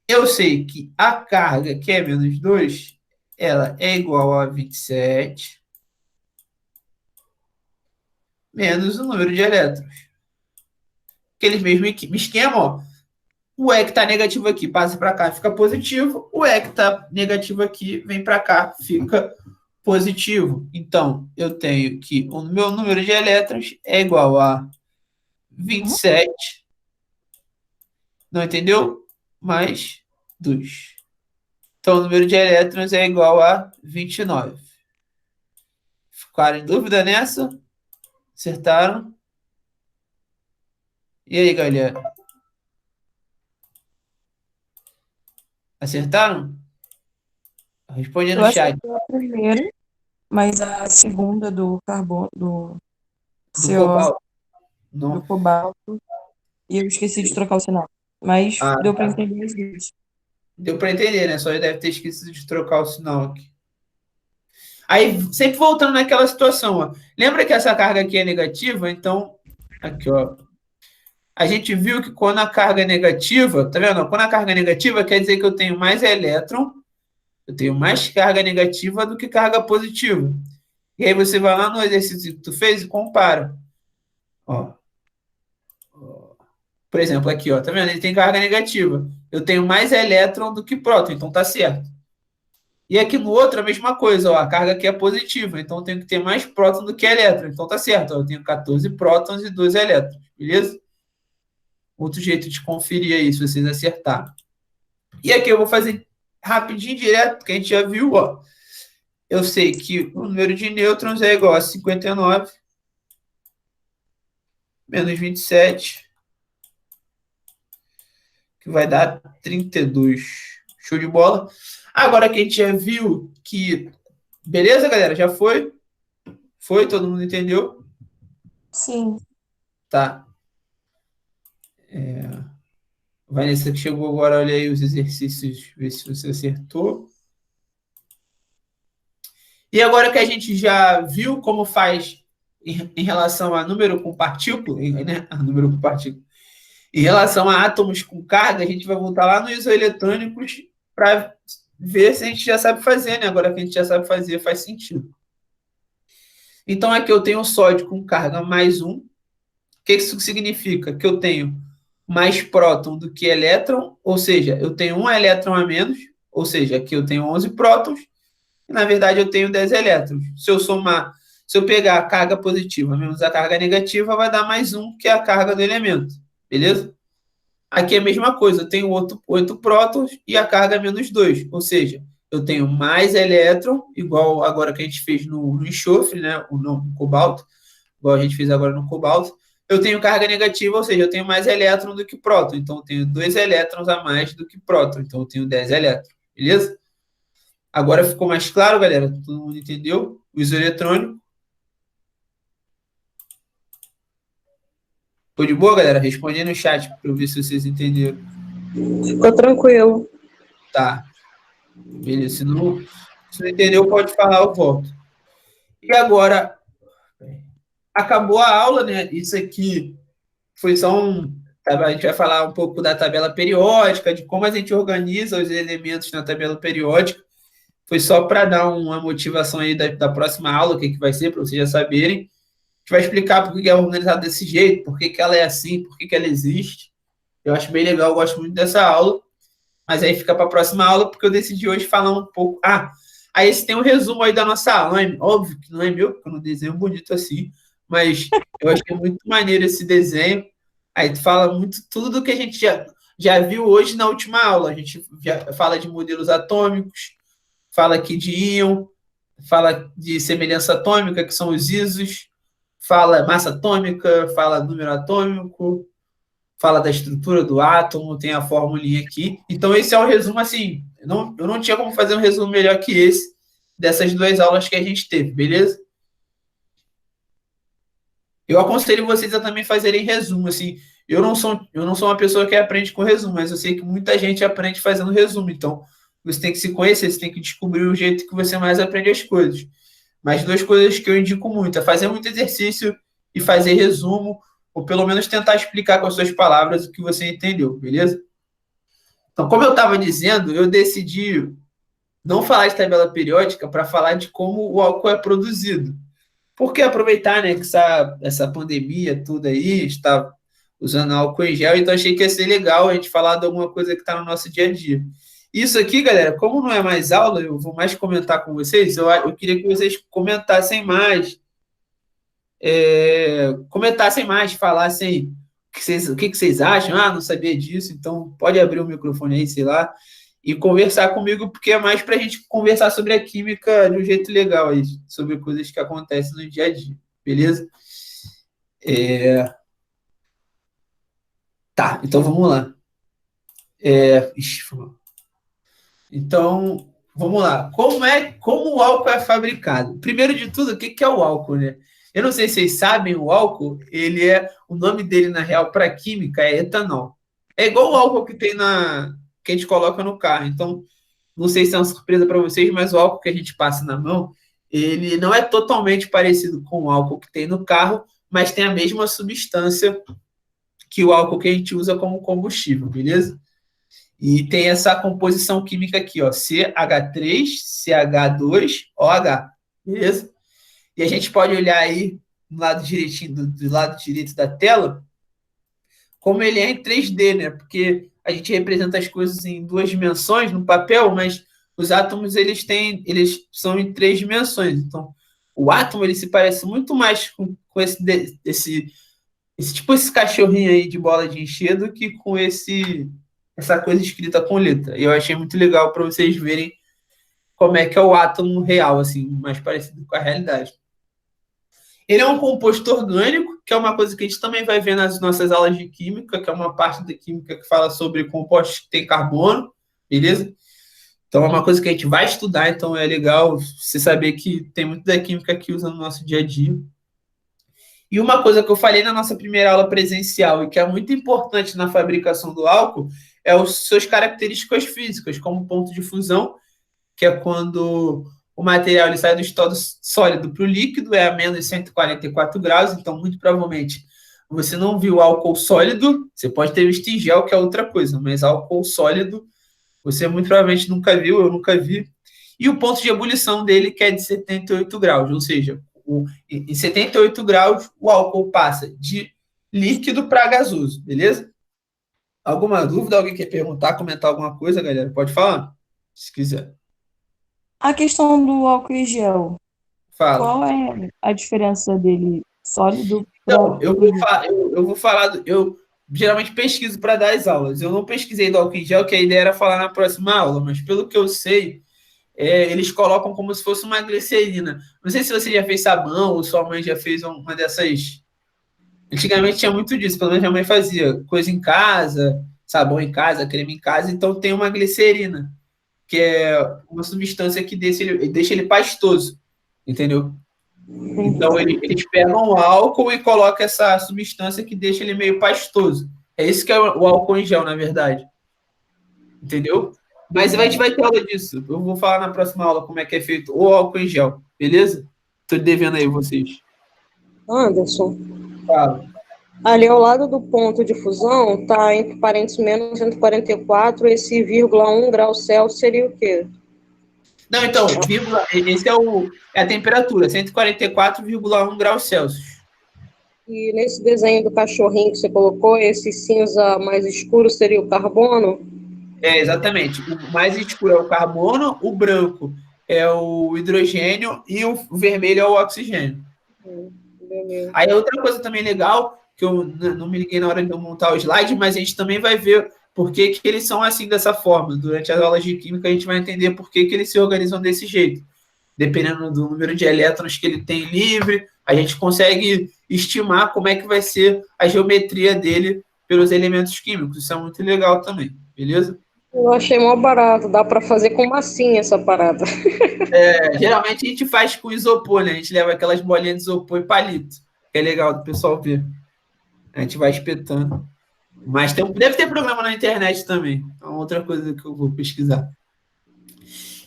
Eu sei que a carga, que é menos 2, ela é igual a 27 menos o número de elétrons. Aquele mesmo esquema, ó. O E que está negativo aqui passa para cá, fica positivo. O E que está negativo aqui vem para cá, fica positivo. Então, eu tenho que o meu número de elétrons é igual a 27. Não entendeu? Mais 2. Então, o número de elétrons é igual a 29. Ficaram em dúvida nessa? Acertaram? E aí, galera? Acertaram? Responde Eu no chat. acertei a primeira, mas a segunda do carbono, do Do CO, cobalto. do Não. cobalto, e eu esqueci de trocar o sinal. Mas Ah, deu para tá. entender as duas. Deu para entender, né? Só deve ter esquecido de trocar o sinal aqui. Aí, sempre voltando naquela situação, ó. Lembra que essa carga aqui é negativa? Então, aqui, ó. A gente viu que quando a carga é negativa, tá vendo? Quando a carga é negativa, quer dizer que eu tenho mais elétron, eu tenho mais carga negativa do que carga positiva. E aí você vai lá no exercício que tu fez e compara. Ó. Por exemplo, aqui, ó, tá vendo? Ele tem carga negativa. Eu tenho mais elétron do que próton, então tá certo. E aqui no outro, a mesma coisa, ó, a carga aqui é positiva, então eu tenho que ter mais próton do que elétron, então tá certo, ó, eu tenho 14 prótons e 2 elétrons, beleza? Outro jeito de conferir aí, se vocês acertarem. E aqui eu vou fazer rapidinho, direto, porque a gente já viu, ó. Eu sei que o número de nêutrons é igual a 59 menos 27, que vai dar 32. Show de bola? Agora que a gente já viu que... Beleza, galera? Já foi? Foi? Todo mundo entendeu? Sim. Tá. Vanessa que chegou agora, olha aí os exercícios, vê se você acertou. E agora que a gente já viu como faz em relação a número com partícula, né? A número com partícula. Em relação a átomos com carga, a gente vai voltar lá nos isoeletrônicos para ver se a gente já sabe fazer, né? Agora que a gente já sabe fazer, faz sentido. Então, aqui eu tenho o sódio com carga mais 1. O que isso significa? Que eu tenho mais próton do que elétron, ou seja, eu tenho um elétron a menos, ou seja, aqui eu tenho 11 prótons, e na verdade eu tenho 10 elétrons. Se eu somar, se eu pegar a carga positiva menos a carga negativa, vai dar mais 1, que é a carga do elemento, beleza? Aqui é a mesma coisa, eu tenho 8 prótons e a carga é menos 2, ou seja, eu tenho mais elétron, igual agora que a gente fez no enxofre, né, ou no cobalto, igual a gente fez agora no cobalto. Eu tenho carga negativa, ou seja, eu tenho mais elétron do que próton, então eu tenho 2 elétrons a mais do que próton, então eu tenho 10 elétrons, beleza? Agora ficou mais claro, galera? Todo mundo entendeu? O isoeletrônico. Ficou de boa, galera? Responde aí no chat para eu ver se vocês entenderam. Ficou tranquilo. Tá. Beleza. Se não entendeu, pode falar, eu volto. E agora, acabou a aula, né? Isso aqui foi só a gente vai falar um pouco da tabela periódica, de como a gente organiza os elementos na tabela periódica. Foi só para dar uma motivação aí da próxima aula, o que vai ser, para vocês já saberem. A gente vai explicar por que é organizado desse jeito, por que ela é assim, por que ela existe. Eu acho bem legal, eu gosto muito dessa aula. Mas aí fica para a próxima aula, porque eu decidi hoje falar um pouco. Aí esse tem um resumo aí da nossa aula. Óbvio que não é meu, porque eu não desenho bonito assim, mas eu achei muito maneiro esse desenho. Aí tu fala muito tudo do que a gente já viu hoje na última aula. A gente já fala de modelos atômicos, fala aqui de íon, fala de semelhança atômica, que são os isos, fala massa atômica, fala número atômico, fala da estrutura do átomo, tem a formulinha aqui. Então, esse é um resumo, assim, eu não tinha como fazer um resumo melhor que esse, dessas 2 aulas que a gente teve, beleza? Eu aconselho vocês a também fazerem resumo, assim, eu não sou uma pessoa que aprende com resumo, mas eu sei que muita gente aprende fazendo resumo, então você tem que se conhecer, você tem que descobrir o jeito que você mais aprende as coisas. Mas 2 coisas que eu indico muito, é fazer muito exercício e fazer resumo, ou pelo menos tentar explicar com as suas palavras o que você entendeu, beleza? Então, como eu estava dizendo, eu decidi não falar de tabela periódica para falar de como o álcool é produzido. Porque aproveitar, né, que essa pandemia tudo aí, está usando álcool em gel, então achei que ia ser legal a gente falar de alguma coisa que está no nosso dia a dia. Isso aqui, galera, como não é mais aula, eu vou mais comentar com vocês, eu queria que vocês comentassem mais, falassem o que vocês acham. Não sabia disso, então pode abrir o microfone aí, sei lá, e conversar comigo, porque é mais para a gente conversar sobre a química de um jeito legal aí, sobre coisas que acontecem no dia a dia, beleza? Tá, então vamos lá. Então, vamos lá. Como o álcool é fabricado? Primeiro de tudo, o que é o álcool, né? Eu não sei se vocês sabem, o álcool, o nome dele, na real, para química, é etanol. É igual o álcool que a gente coloca no carro. Então, não sei se é uma surpresa para vocês, mas o álcool que a gente passa na mão, ele não é totalmente parecido com o álcool que tem no carro, mas tem a mesma substância que o álcool que a gente usa como combustível, beleza? E tem essa composição química aqui, ó, CH3, CH2OH, beleza? E a gente pode olhar aí no lado direitinho, do lado direito da tela, como ele é em 3D, né? Porque a gente representa as coisas em 2 dimensões no papel, mas os átomos eles são em 3 dimensões. Então, o átomo ele se parece muito mais com esse cachorrinho aí de bola de encher do que com esse essa coisa escrita com letra. E eu achei muito legal para vocês verem como é que é o átomo real, assim, mais parecido com a realidade. Ele é um composto orgânico, que é uma coisa que a gente também vai ver nas nossas aulas de química, que é uma parte da química que fala sobre compostos que têm carbono, beleza? Então é uma coisa que a gente vai estudar, então é legal você saber que tem muito da química que usa no nosso dia a dia. E uma coisa que eu falei na nossa primeira aula presencial e que é muito importante na fabricação do álcool é as suas características físicas, como ponto de fusão, que é quando o material ele sai do estado sólido para o líquido, é a menos 144 graus, então muito provavelmente você não viu álcool sólido, você pode ter visto em gel, que é outra coisa, mas álcool sólido você muito provavelmente nunca viu, eu nunca vi. E o ponto de ebulição dele que é de 78 graus, ou seja, em 78 graus o álcool passa de líquido para gasoso, beleza? Alguma dúvida? Alguém quer perguntar, comentar alguma coisa, galera? Pode falar, se quiser. A questão do álcool em gel, Fala. qual é a diferença dele sólido Então, para eu vou falar, eu geralmente pesquiso para dar as aulas. Eu não pesquisei do álcool em gel, que a ideia era falar na próxima aula, mas pelo que eu sei, eles colocam como se fosse uma glicerina. Não sei se você já fez sabão ou sua mãe já fez uma dessas. Antigamente tinha muito disso, pelo menos minha mãe fazia coisa em casa, sabão em casa, creme em casa, então tem uma glicerina, que é uma substância que deixa ele pastoso, entendeu? Então, eles pegam o álcool e colocam essa substância que deixa ele meio pastoso. É isso que é o álcool em gel, na verdade. Entendeu? Mas a gente vai ter aula disso. Eu vou falar na próxima aula como é que é feito o álcool em gel. Beleza? Tô devendo aí vocês. Anderson, Fala. ali ao lado do ponto de fusão, tá entre parênteses menos 144, esse vírgula 1 grau Celsius seria o quê? Não, então, esse é a temperatura, 144,1 graus Celsius. E nesse desenho do cachorrinho que você colocou, esse cinza mais escuro seria o carbono? Exatamente. O mais escuro é o carbono, o branco é o hidrogênio e o vermelho é o oxigênio. Beleza. Aí outra coisa também legal, que eu não me liguei na hora de eu montar o slide, mas a gente também vai ver por que eles são assim dessa forma. Durante as aulas de química a gente vai entender por que eles se organizam desse jeito. Dependendo do número de elétrons que ele tem livre, a gente consegue estimar como é que vai ser a geometria dele pelos elementos químicos. Isso é muito legal também, beleza? Eu achei mó barato, dá para fazer com massinha essa parada. Geralmente a gente faz com isopor, né? A gente leva aquelas bolinhas de isopor e palito, que é legal do pessoal ver. A gente vai espetando. Mas deve ter programa na internet também. É uma outra coisa que eu vou pesquisar.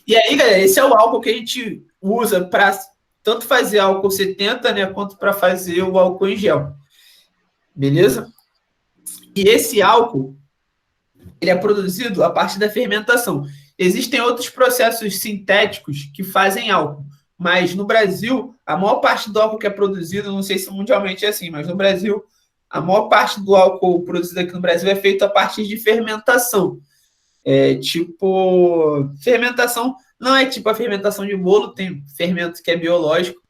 E aí, galera, esse é o álcool que a gente usa para tanto fazer álcool 70, né, quanto para fazer o álcool em gel. Beleza? E esse álcool, ele é produzido a partir da fermentação. Existem outros processos sintéticos que fazem álcool, mas no Brasil, a maior parte do álcool que é produzido, não sei se mundialmente é assim, mas no Brasil, a maior parte do álcool produzido aqui no Brasil é feito a partir de fermentação. Fermentação não é tipo a fermentação de bolo, tem fermento que é biológico,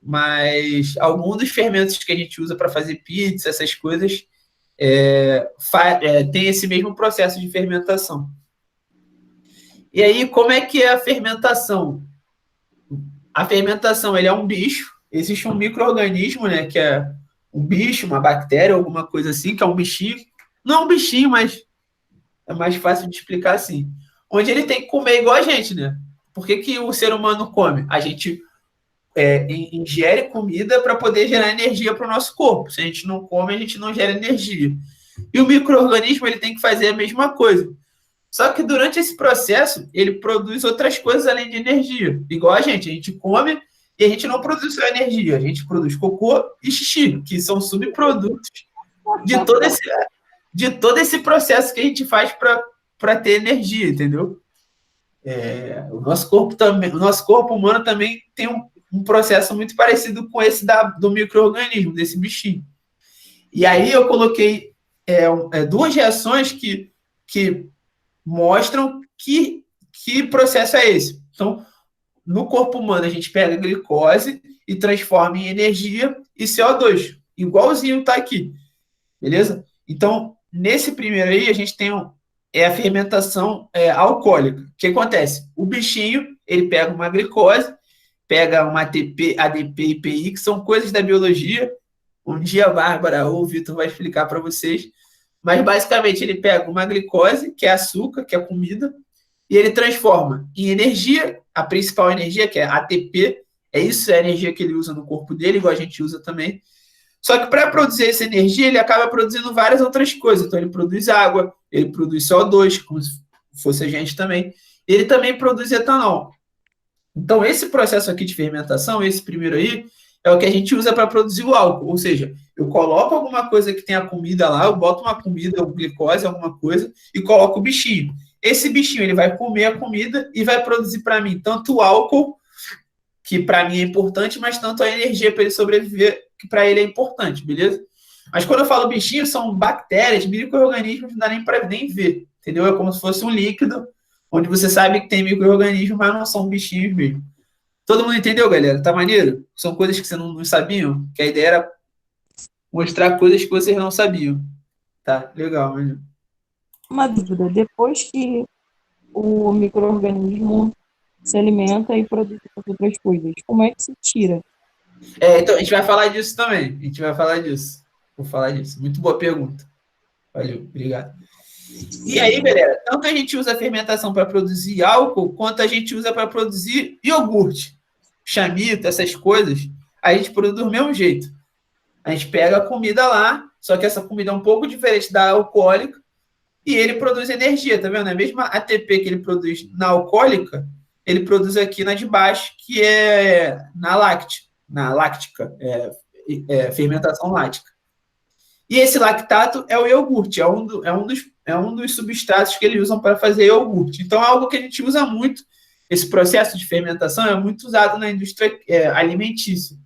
mas alguns dos fermentos que a gente usa para fazer pizza, essas coisas, tem esse mesmo processo de fermentação. E aí, como é que é a fermentação? A fermentação, ele é um bicho, existe um micro-organismo, né, que é um bicho, uma bactéria, alguma coisa assim, que é um bichinho. Não é um bichinho, mas é mais fácil de explicar assim. Onde ele tem que comer igual a gente, né? Por que o ser humano come? A gente ingere comida para poder gerar energia para o nosso corpo. Se a gente não come, a gente não gera energia. E o micro-organismo, ele tem que fazer a mesma coisa. Só que durante esse processo, ele produz outras coisas além de energia. Igual a gente come e a gente não produz só energia, a gente produz cocô e xixi, que são subprodutos de todo esse processo que a gente faz para ter energia, entendeu? O nosso corpo humano também tem um processo muito parecido com esse do micro-organismo, desse bichinho. E aí eu coloquei duas reações que mostram que processo é esse. Então, no corpo humano, a gente pega a glicose e transforma em energia e CO2, igualzinho está aqui, beleza? Então, nesse primeiro aí, a gente tem é a fermentação alcoólica. O que acontece? O bichinho, ele pega uma glicose, pega uma ATP, ADP e PI, que são coisas da biologia. Um dia a Bárbara ou o Vitor vai explicar para vocês. Mas, basicamente, ele pega uma glicose, que é açúcar, que é comida, e ele transforma em energia, a principal energia, que é ATP, é a energia que ele usa no corpo dele, igual a gente usa também. Só que para produzir essa energia, ele acaba produzindo várias outras coisas. Então, ele produz água, ele produz CO2, como se fosse a gente também. Ele também produz etanol. Então, esse processo aqui de fermentação, esse primeiro aí, é o que a gente usa para produzir o álcool. Ou seja, eu coloco alguma coisa que tem a comida lá, eu boto uma comida, ou glicose, alguma coisa, e coloco o bichinho. Esse bichinho ele vai comer a comida e vai produzir para mim tanto o álcool, que para mim é importante, mas tanto a energia para ele sobreviver, que para ele é importante, beleza? Mas quando eu falo bichinho, são bactérias, micro-organismos, não dá nem para nem ver, entendeu? É como se fosse um líquido, onde você sabe que tem micro-organismos, mas não são bichinhos mesmo. Todo mundo entendeu, galera? Tá maneiro? São coisas que vocês não sabiam? Que a ideia era mostrar coisas que vocês não sabiam. Tá, legal, maneiro. Uma dúvida, depois que o micro-organismo se alimenta e produz outras coisas, como é que se tira? Então, a gente vai falar disso também. A gente vai falar disso. Vou falar disso. Muito boa pergunta. Valeu, obrigado. E aí, galera, tanto a gente usa a fermentação para produzir álcool, quanto a gente usa para produzir iogurte, chamito, essas coisas, a gente produz do mesmo jeito. A gente pega a comida lá, só que essa comida é um pouco diferente da alcoólica, e ele produz energia, tá vendo? A mesma ATP que ele produz na alcoólica, ele produz aqui na de baixo, que é na láctica, fermentação láctica. E esse lactato é o iogurte, é um dos substratos que eles usam para fazer iogurte. Então, é algo que a gente usa muito. Esse processo de fermentação é muito usado na indústria alimentícia.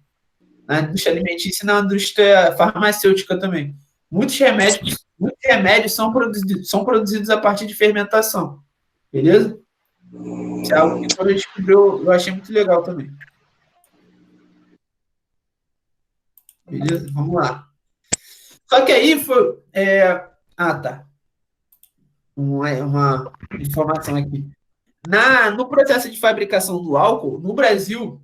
Na indústria alimentícia e na indústria farmacêutica também. Muitos remédios são produzidos a partir de fermentação. Beleza? Isso é algo que quando eu descobri, eu achei muito legal também. Beleza? Vamos lá. Só que aí foi... tá. Uma informação aqui. No processo de fabricação do álcool, no Brasil,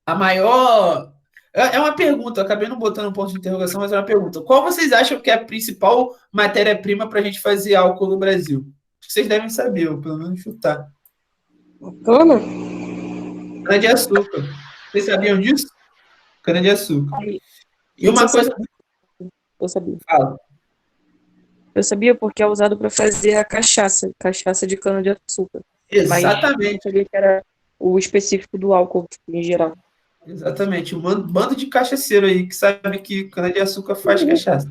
a maior... É uma pergunta, eu acabei não botando um ponto de interrogação, mas é uma pergunta. Qual vocês acham que é a principal matéria-prima para a gente fazer álcool no Brasil? Acho que vocês devem saber, ou pelo menos chutar. Cana? Cana-de-açúcar. Vocês sabiam disso? Cana-de-açúcar. E uma coisa... Eu sabia. Fala. Eu sabia porque é usado para fazer a cachaça de cana-de-açúcar. Exatamente. Mas eu sabia que era o específico do álcool em geral. Exatamente. Um bando de cachaceiro aí que sabe que cana-de-açúcar faz cachaça.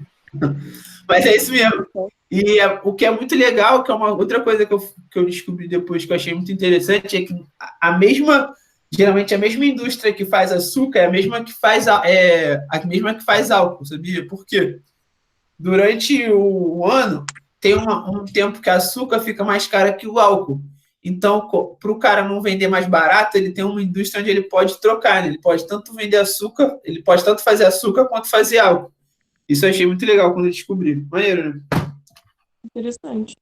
Mas é isso mesmo. E o que é muito legal, que é uma outra coisa que eu descobri depois, que eu achei muito interessante, é que geralmente a mesma indústria que faz açúcar é a mesma que faz álcool, sabia? Por quê? Durante o ano, tem um tempo que a açúcar fica mais cara que o álcool. Então, para o cara não vender mais barato, ele tem uma indústria onde ele pode trocar, né? Ele pode tanto vender açúcar, ele pode tanto fazer açúcar quanto fazer álcool. Isso eu achei muito legal quando eu descobri. Maneiro, né? Interessante.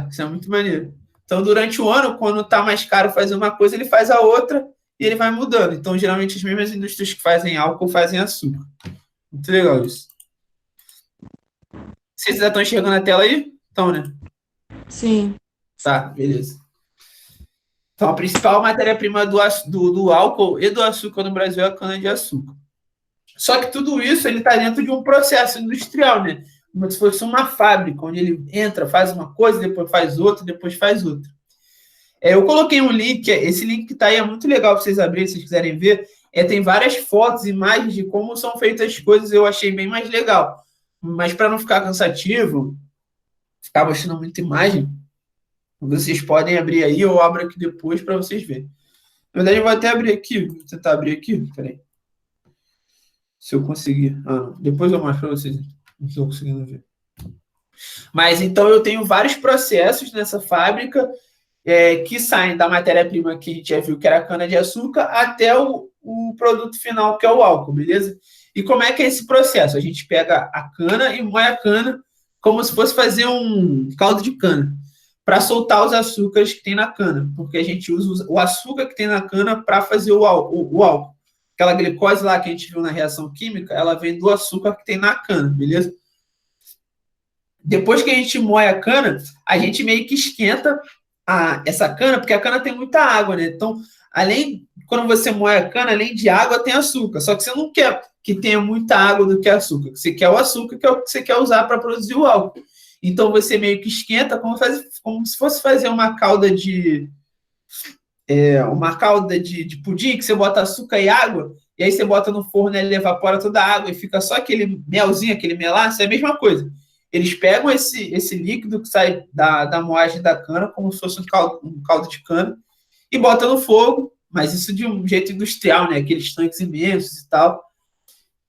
Isso é muito maneiro. Então, durante o ano, quando está mais caro fazer uma coisa, ele faz a outra e ele vai mudando. Então, geralmente, as mesmas indústrias que fazem álcool fazem açúcar. Muito legal isso. Vocês já estão enxergando a tela aí? Então, né? Sim. Tá, beleza. Então, a principal matéria-prima do álcool e do açúcar no Brasil é a cana-de-açúcar. Só que tudo isso ele está dentro de um processo industrial, né? Como se fosse uma fábrica, onde ele entra, faz uma coisa, depois faz outra, depois faz outra. Eu coloquei um link, esse link que está aí é muito legal para vocês abrirem, se vocês quiserem ver. Tem várias fotos, imagens de como são feitas as coisas, eu achei bem mais legal. Mas para não ficar cansativo, ficar mostrando muita imagem, vocês podem abrir aí, eu abro aqui depois para vocês verem. Na verdade, eu vou até abrir aqui, vou tentar abrir aqui, peraí. Se eu conseguir. Depois eu mostro para vocês. Não estou conseguindo ver. Mas, então, eu tenho vários processos nessa fábrica que saem da matéria-prima que a gente já viu, que era a cana-de-açúcar, até o produto final, que é o álcool, beleza? E como é que é esse processo? A gente pega a cana e moe a cana, como se fosse fazer um caldo de cana, para soltar os açúcares que tem na cana, porque a gente usa o açúcar que tem na cana para fazer o álcool. Aquela glicose lá que a gente viu na reação química, ela vem do açúcar que tem na cana, beleza? Depois que a gente moe a cana, a gente meio que esquenta essa cana, porque a cana tem muita água, né? Então, quando você moe a cana, além de água, tem açúcar. Só que você não quer que tenha muita água do que açúcar. Você quer o açúcar, que é o que você quer usar para produzir o álcool. Então, você meio que esquenta como se fosse fazer uma calda de pudim, que você bota açúcar e água, e aí você bota no forno e ele evapora toda a água e fica só aquele melzinho, aquele melaço, é a mesma coisa. Eles pegam esse líquido que sai da moagem da cana, como se fosse um caldo de cana, e botam no fogo, mas isso de um jeito industrial, né? Aqueles tanques imensos e tal.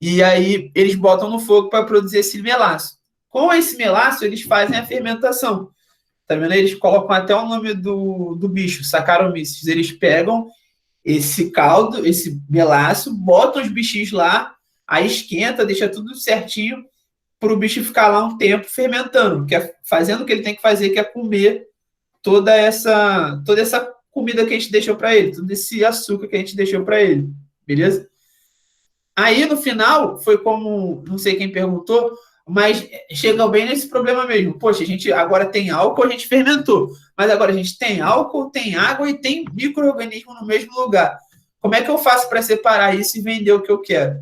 E aí eles botam no fogo para produzir esse melaço. Com esse melaço, eles fazem a fermentação. Tá vendo? Eles colocam até o nome do bicho, Saccharomyces. Eles pegam esse caldo, esse melaço, botam os bichinhos lá, aí esquenta, deixa tudo certinho, para o bicho ficar lá um tempo fermentando, fazendo o que ele tem que fazer, que é comer toda essa comida que a gente deixou para ele, todo esse açúcar que a gente deixou para ele, beleza? Aí, no final, foi como, não sei quem perguntou, mas chega bem nesse problema mesmo. Poxa, a gente agora tem álcool, a gente fermentou, mas agora a gente tem álcool, tem água e tem micro-organismo no mesmo lugar. Como é que eu faço para separar isso e vender o que eu quero?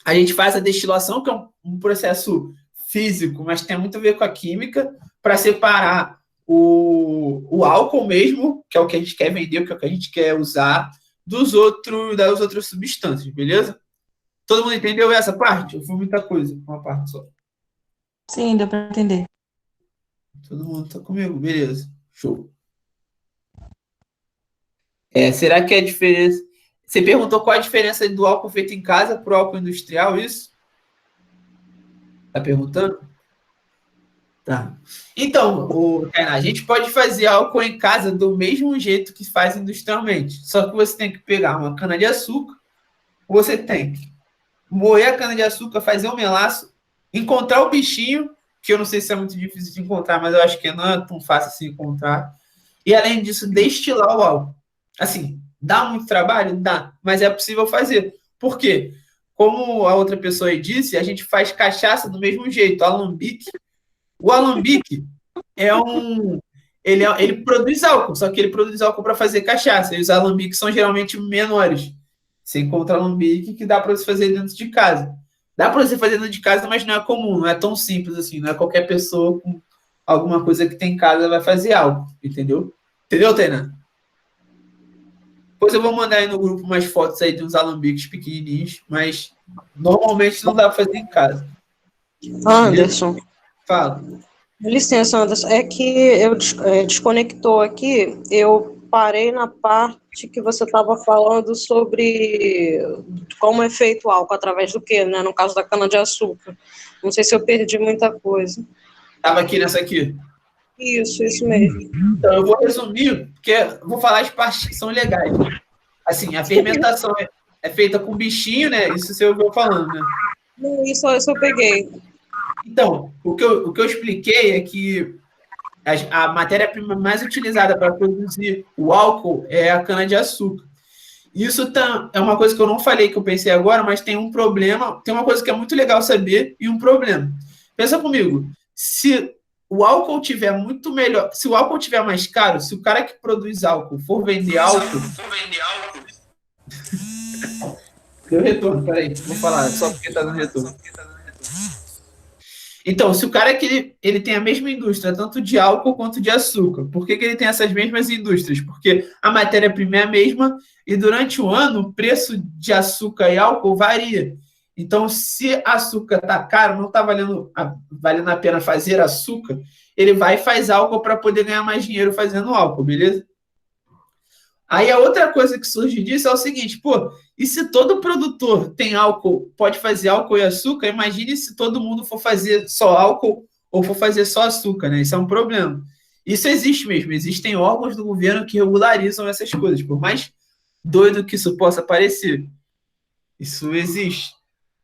A gente faz a destilação, que é um processo físico, mas tem muito a ver com a química, para separar o álcool mesmo, que é o que a gente quer vender, que é o que a gente quer usar, das outras substâncias, beleza? Todo mundo entendeu essa parte? Eu fui muita coisa, uma parte só. Sim, deu para entender. Todo mundo tá comigo? Beleza. Show. Será que a diferença... Você perguntou qual a diferença do álcool feito em casa para o álcool industrial, isso? Tá perguntando? Tá. Então, a gente pode fazer álcool em casa do mesmo jeito que faz industrialmente. Só que você tem que pegar uma cana-de-açúcar, você tem que moer a cana-de-açúcar, fazer um melaço, encontrar o bichinho, que eu não sei se é muito difícil de encontrar, mas eu acho que não é tão fácil assim encontrar. E, além disso, destilar o álcool. Assim, dá muito trabalho? Dá, mas é possível fazer. Por quê? Como a outra pessoa aí disse, a gente faz cachaça do mesmo jeito, alambique. O alambique ele produz álcool, só que ele produz álcool para fazer cachaça, e os alambiques são geralmente menores. Você encontra alambique que dá para você fazer dentro de casa. Dá para você fazer dentro de casa, mas não é comum, não é tão simples assim, não é qualquer pessoa com alguma coisa que tem em casa vai fazer álcool, entendeu? Entendeu, Tainá? Depois eu vou mandar aí no grupo umas fotos aí de uns alambiques pequenininhos, mas normalmente não dá para fazer em casa. Anderson, Fala. licença, Anderson, é que eu desconectou aqui, eu parei na parte que você estava falando sobre como é feito o álcool, através do quê, né? No caso da cana-de-açúcar. Não sei se eu perdi muita coisa. Estava aqui nessa aqui. Isso mesmo. Então, eu vou resumir, porque eu vou falar as partes que são legais. Assim, a fermentação é feita com bichinho, né? Isso você ouviu falando, né? Não, isso eu peguei. Então, o que eu expliquei é que a matéria-prima mais utilizada para produzir o álcool é a cana-de-açúcar. Isso é uma coisa que eu não falei, que eu pensei agora, mas tem um problema, tem uma coisa que é muito legal saber e um problema. Pensa comigo, se o álcool tiver muito melhor, se o álcool tiver mais caro, se o cara que produz álcool for vender álcool... Deu retorno, peraí, vou falar, só porque tá dando retorno. Então, se o cara que ele tem a mesma indústria, tanto de álcool quanto de açúcar, por que ele tem essas mesmas indústrias? Porque a matéria-prima é a mesma e durante o ano o preço de açúcar e álcool varia. Então, se açúcar está caro, não está valendo a pena fazer açúcar, ele vai e faz álcool para poder ganhar mais dinheiro fazendo álcool, beleza? Aí a outra coisa que surge disso é o seguinte, pô, e se todo produtor tem álcool, pode fazer álcool e açúcar, imagine se todo mundo for fazer só álcool ou for fazer só açúcar, né? Isso é um problema. Isso existe mesmo, existem órgãos do governo que regularizam essas coisas, por mais doido que isso possa parecer. Isso existe.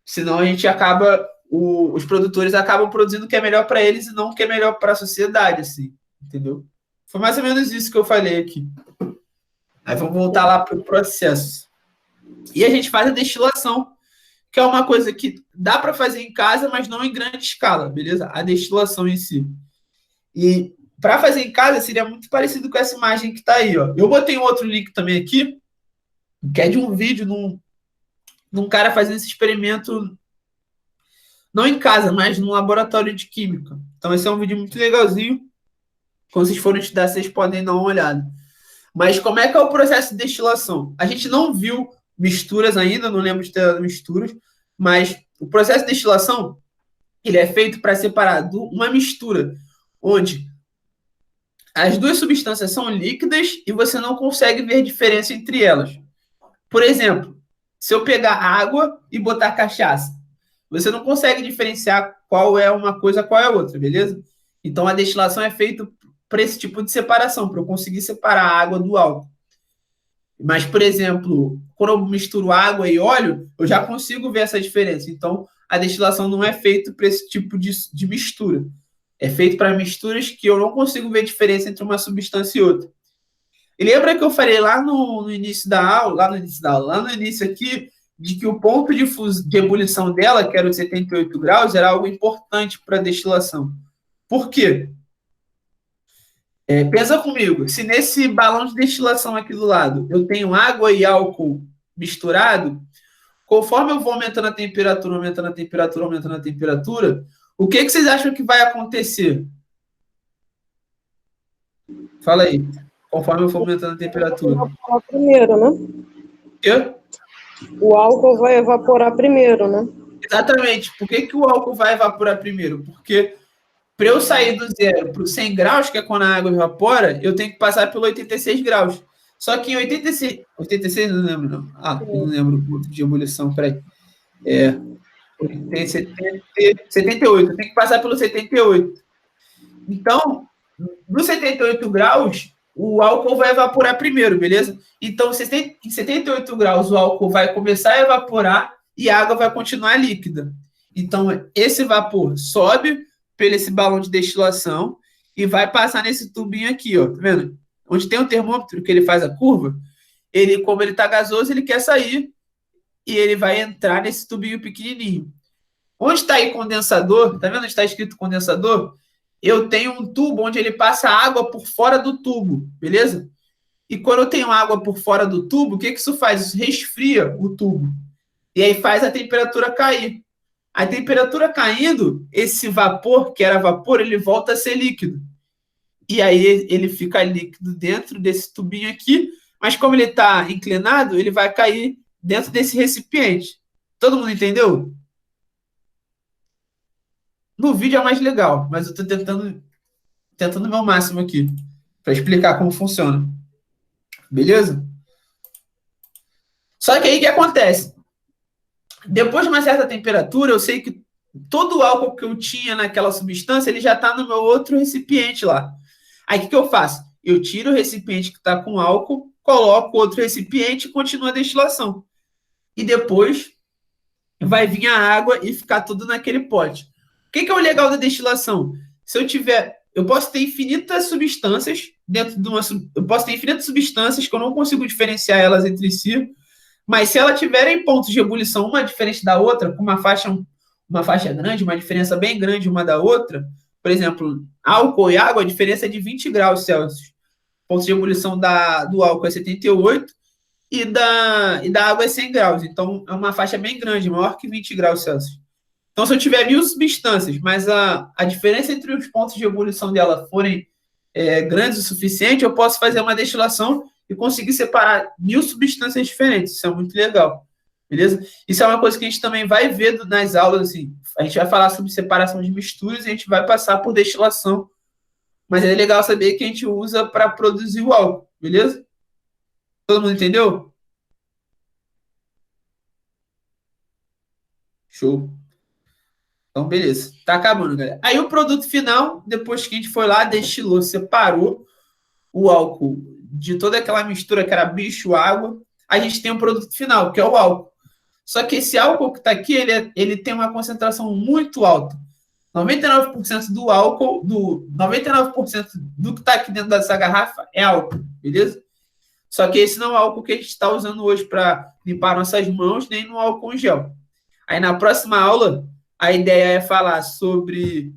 Senão a gente acaba os produtores acabam produzindo o que é melhor para eles e não o que é melhor para a sociedade, assim, entendeu? Foi mais ou menos isso que eu falei aqui. Aí vamos voltar lá para o processo. E a gente faz a destilação, que é uma coisa que dá para fazer em casa, mas não em grande escala, beleza? A destilação em si. E para fazer em casa seria muito parecido com essa imagem que está aí, ó. Eu botei um outro link também aqui, que é de um vídeo num cara fazendo esse experimento, não em casa, mas num laboratório de química. Então esse é um vídeo muito legalzinho. Quando vocês forem estudar, vocês podem dar uma olhada. Mas como é que é o processo de destilação? A gente não viu misturas ainda, não lembro de ter misturas, mas o processo de destilação ele é feito para separar uma mistura onde as duas substâncias são líquidas e você não consegue ver diferença entre elas. Por exemplo, se eu pegar água e botar cachaça, você não consegue diferenciar qual é uma coisa, qual é a outra, beleza? Então a destilação é feita para esse tipo de separação, para eu conseguir separar a água do álcool. Mas, por exemplo, quando eu misturo água e óleo, eu já consigo ver essa diferença. Então, a destilação não é feita para esse tipo de mistura. É feito para misturas que eu não consigo ver diferença entre uma substância e outra. E lembra que eu falei lá no início da aula, lá no início aqui, de que o ponto de ebulição dela, que era os 78 graus, era algo importante para a destilação. Por quê? Pensa comigo, se nesse balão de destilação aqui do lado eu tenho água e álcool misturado, conforme eu vou aumentando a temperatura, o que vocês acham que vai acontecer? Fala aí. Conforme eu for aumentando a temperatura. Vai evaporar primeiro, né? Quê? O álcool vai evaporar primeiro, né? Exatamente. Por que o álcool vai evaporar primeiro? Porque para eu sair do 0 para os 100 graus, que é quando a água evapora, eu tenho que passar pelo 86 graus. Só que em 86 não lembro, não. Eu não lembro o ponto de ebulição, peraí. Tem 78, eu tenho que passar pelo 78. Então, nos 78 graus, o álcool vai evaporar primeiro, beleza? Então, em 78 graus, o álcool vai começar a evaporar e a água vai continuar líquida. Então, esse vapor sobe pelo esse balão de destilação e vai passar nesse tubinho aqui, ó, tá vendo? Onde tem o termômetro que ele faz a curva, como ele tá gasoso, ele quer sair e ele vai entrar nesse tubinho pequenininho. Onde está aí condensador, tá vendo onde está escrito condensador? Eu tenho um tubo onde ele passa água por fora do tubo, beleza? E quando eu tenho água por fora do tubo, o que isso faz? Isso resfria o tubo. E aí faz a temperatura cair. A temperatura caindo, esse vapor, que era vapor, ele volta a ser líquido. E aí ele fica líquido dentro desse tubinho aqui, mas como ele está inclinado, ele vai cair dentro desse recipiente. Todo mundo entendeu? No vídeo é mais legal, mas eu estou tentando o meu máximo aqui para explicar como funciona. Beleza? Só que aí o que acontece? Depois de uma certa temperatura, eu sei que todo o álcool que eu tinha naquela substância, ele já está no meu outro recipiente lá. Aí o que eu faço? Eu tiro o recipiente que está com álcool, coloco outro recipiente e continuo a destilação. E depois vai vir a água e ficar tudo naquele pote. O que é o legal da destilação? Se eu tiver... Eu posso ter infinitas substâncias dentro de uma... Eu posso ter infinitas substâncias que eu não consigo diferenciar elas entre si, mas se elas tiverem pontos de ebulição uma diferente da outra, com uma faixa grande, uma diferença bem grande uma da outra, por exemplo, álcool e água, a diferença é de 20 graus Celsius. Ponto de ebulição do álcool é 78 e da água é 100 graus. Então, é uma faixa bem grande, maior que 20 graus Celsius. Então, se eu tiver 1000 substâncias, mas a diferença entre os pontos de ebulição dela forem grandes o suficiente, eu posso fazer uma destilação e conseguir separar 1000 substâncias diferentes. Isso é muito legal, beleza? Isso é uma coisa que a gente também vai ver nas aulas, assim. A gente vai falar sobre separação de misturas e a gente vai passar por destilação. Mas é legal saber que a gente usa para produzir o álcool, beleza? Todo mundo entendeu? Show. Então, beleza. Tá acabando, galera. Aí o produto final, depois que a gente foi lá, destilou, separou o álcool de toda aquela mistura que era bicho, água, a gente tem um produto final, que é o álcool. Só que esse álcool que está aqui, ele tem uma concentração muito alta. 99% do álcool, 99% do que está aqui dentro dessa garrafa é álcool, beleza? Só que esse não é o álcool que a gente está usando hoje para limpar nossas mãos, nem no álcool em gel. Aí na próxima aula, a ideia é falar sobre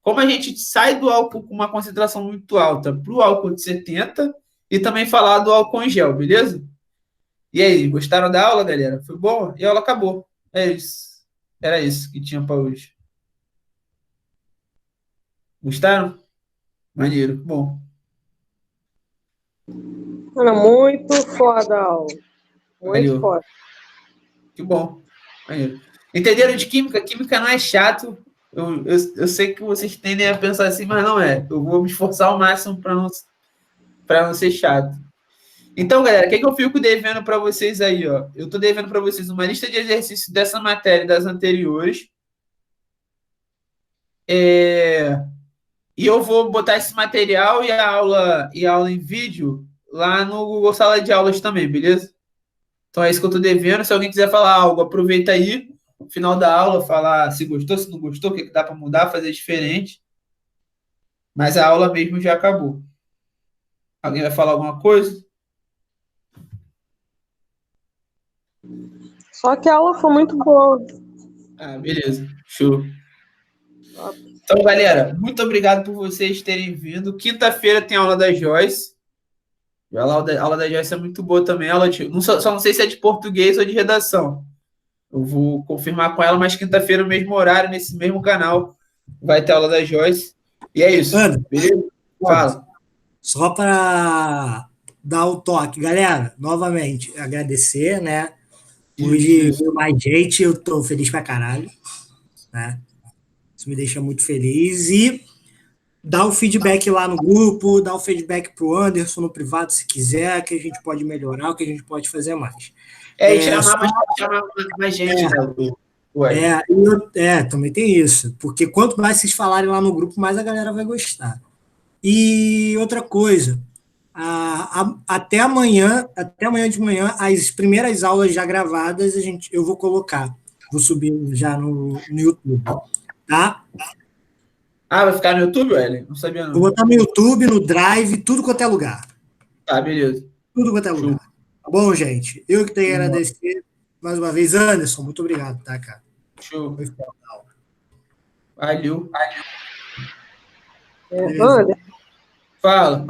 como a gente sai do álcool com uma concentração muito alta para o álcool de 70 e também falar do álcool em gel, beleza? E aí, gostaram da aula, galera? Foi bom? E a aula acabou. É isso. Era isso que tinha para hoje. Gostaram? Maneiro. Bom. Mano, muito foda a aula. Muito Valeu. foda. Que bom. Maneiro. Entenderam de química? Química não é chato. Eu sei que vocês tendem a pensar assim, mas não é. Eu vou me esforçar ao máximo para não ser chato. Então, galera, o que eu fico devendo para vocês aí, ó? Eu estou devendo para vocês uma lista de exercícios dessa matéria e das anteriores. E eu vou botar esse material e a aula em vídeo lá no Google Sala de Aulas também, beleza? Então é isso que eu estou devendo. Se alguém quiser falar algo, aproveita aí, no final da aula, falar se gostou, se não gostou, o que dá para mudar, fazer diferente. Mas a aula mesmo já acabou. Alguém vai falar alguma coisa? Só que a aula foi muito boa. Ah, beleza. Show. Então, galera, muito obrigado por vocês terem vindo. Quinta-feira tem aula da Joyce. A aula da Joyce é muito boa também. Só não sei se é de português ou de redação. Eu vou confirmar com ela, mas quinta-feira, no mesmo horário, nesse mesmo canal, vai ter aula da Joyce. E é isso. André, beleza? Fala. Só para dar o toque. Galera, novamente, agradecer, né? Hoje veio mais gente, eu tô feliz pra caralho, né? Isso me deixa muito feliz. E dá o feedback lá no grupo, dá o feedback pro Anderson no privado, se quiser, que a gente pode melhorar, o que a gente pode fazer mais. Chamar mais gente, né? Também tem isso. Porque quanto mais vocês falarem lá no grupo, mais a galera vai gostar. E outra coisa, até amanhã de manhã, as primeiras aulas já gravadas, eu vou colocar. Vou subir já no YouTube, tá? Vai ficar no YouTube, Hélio? Não sabia não. Vou botar no YouTube, no Drive, tudo quanto é lugar. Tá, beleza. Tudo quanto é lugar. Tá bom, gente? Eu que tenho que agradecer mais uma vez. Anderson, muito obrigado, tá, cara? Show. Valeu. Anderson. Fala.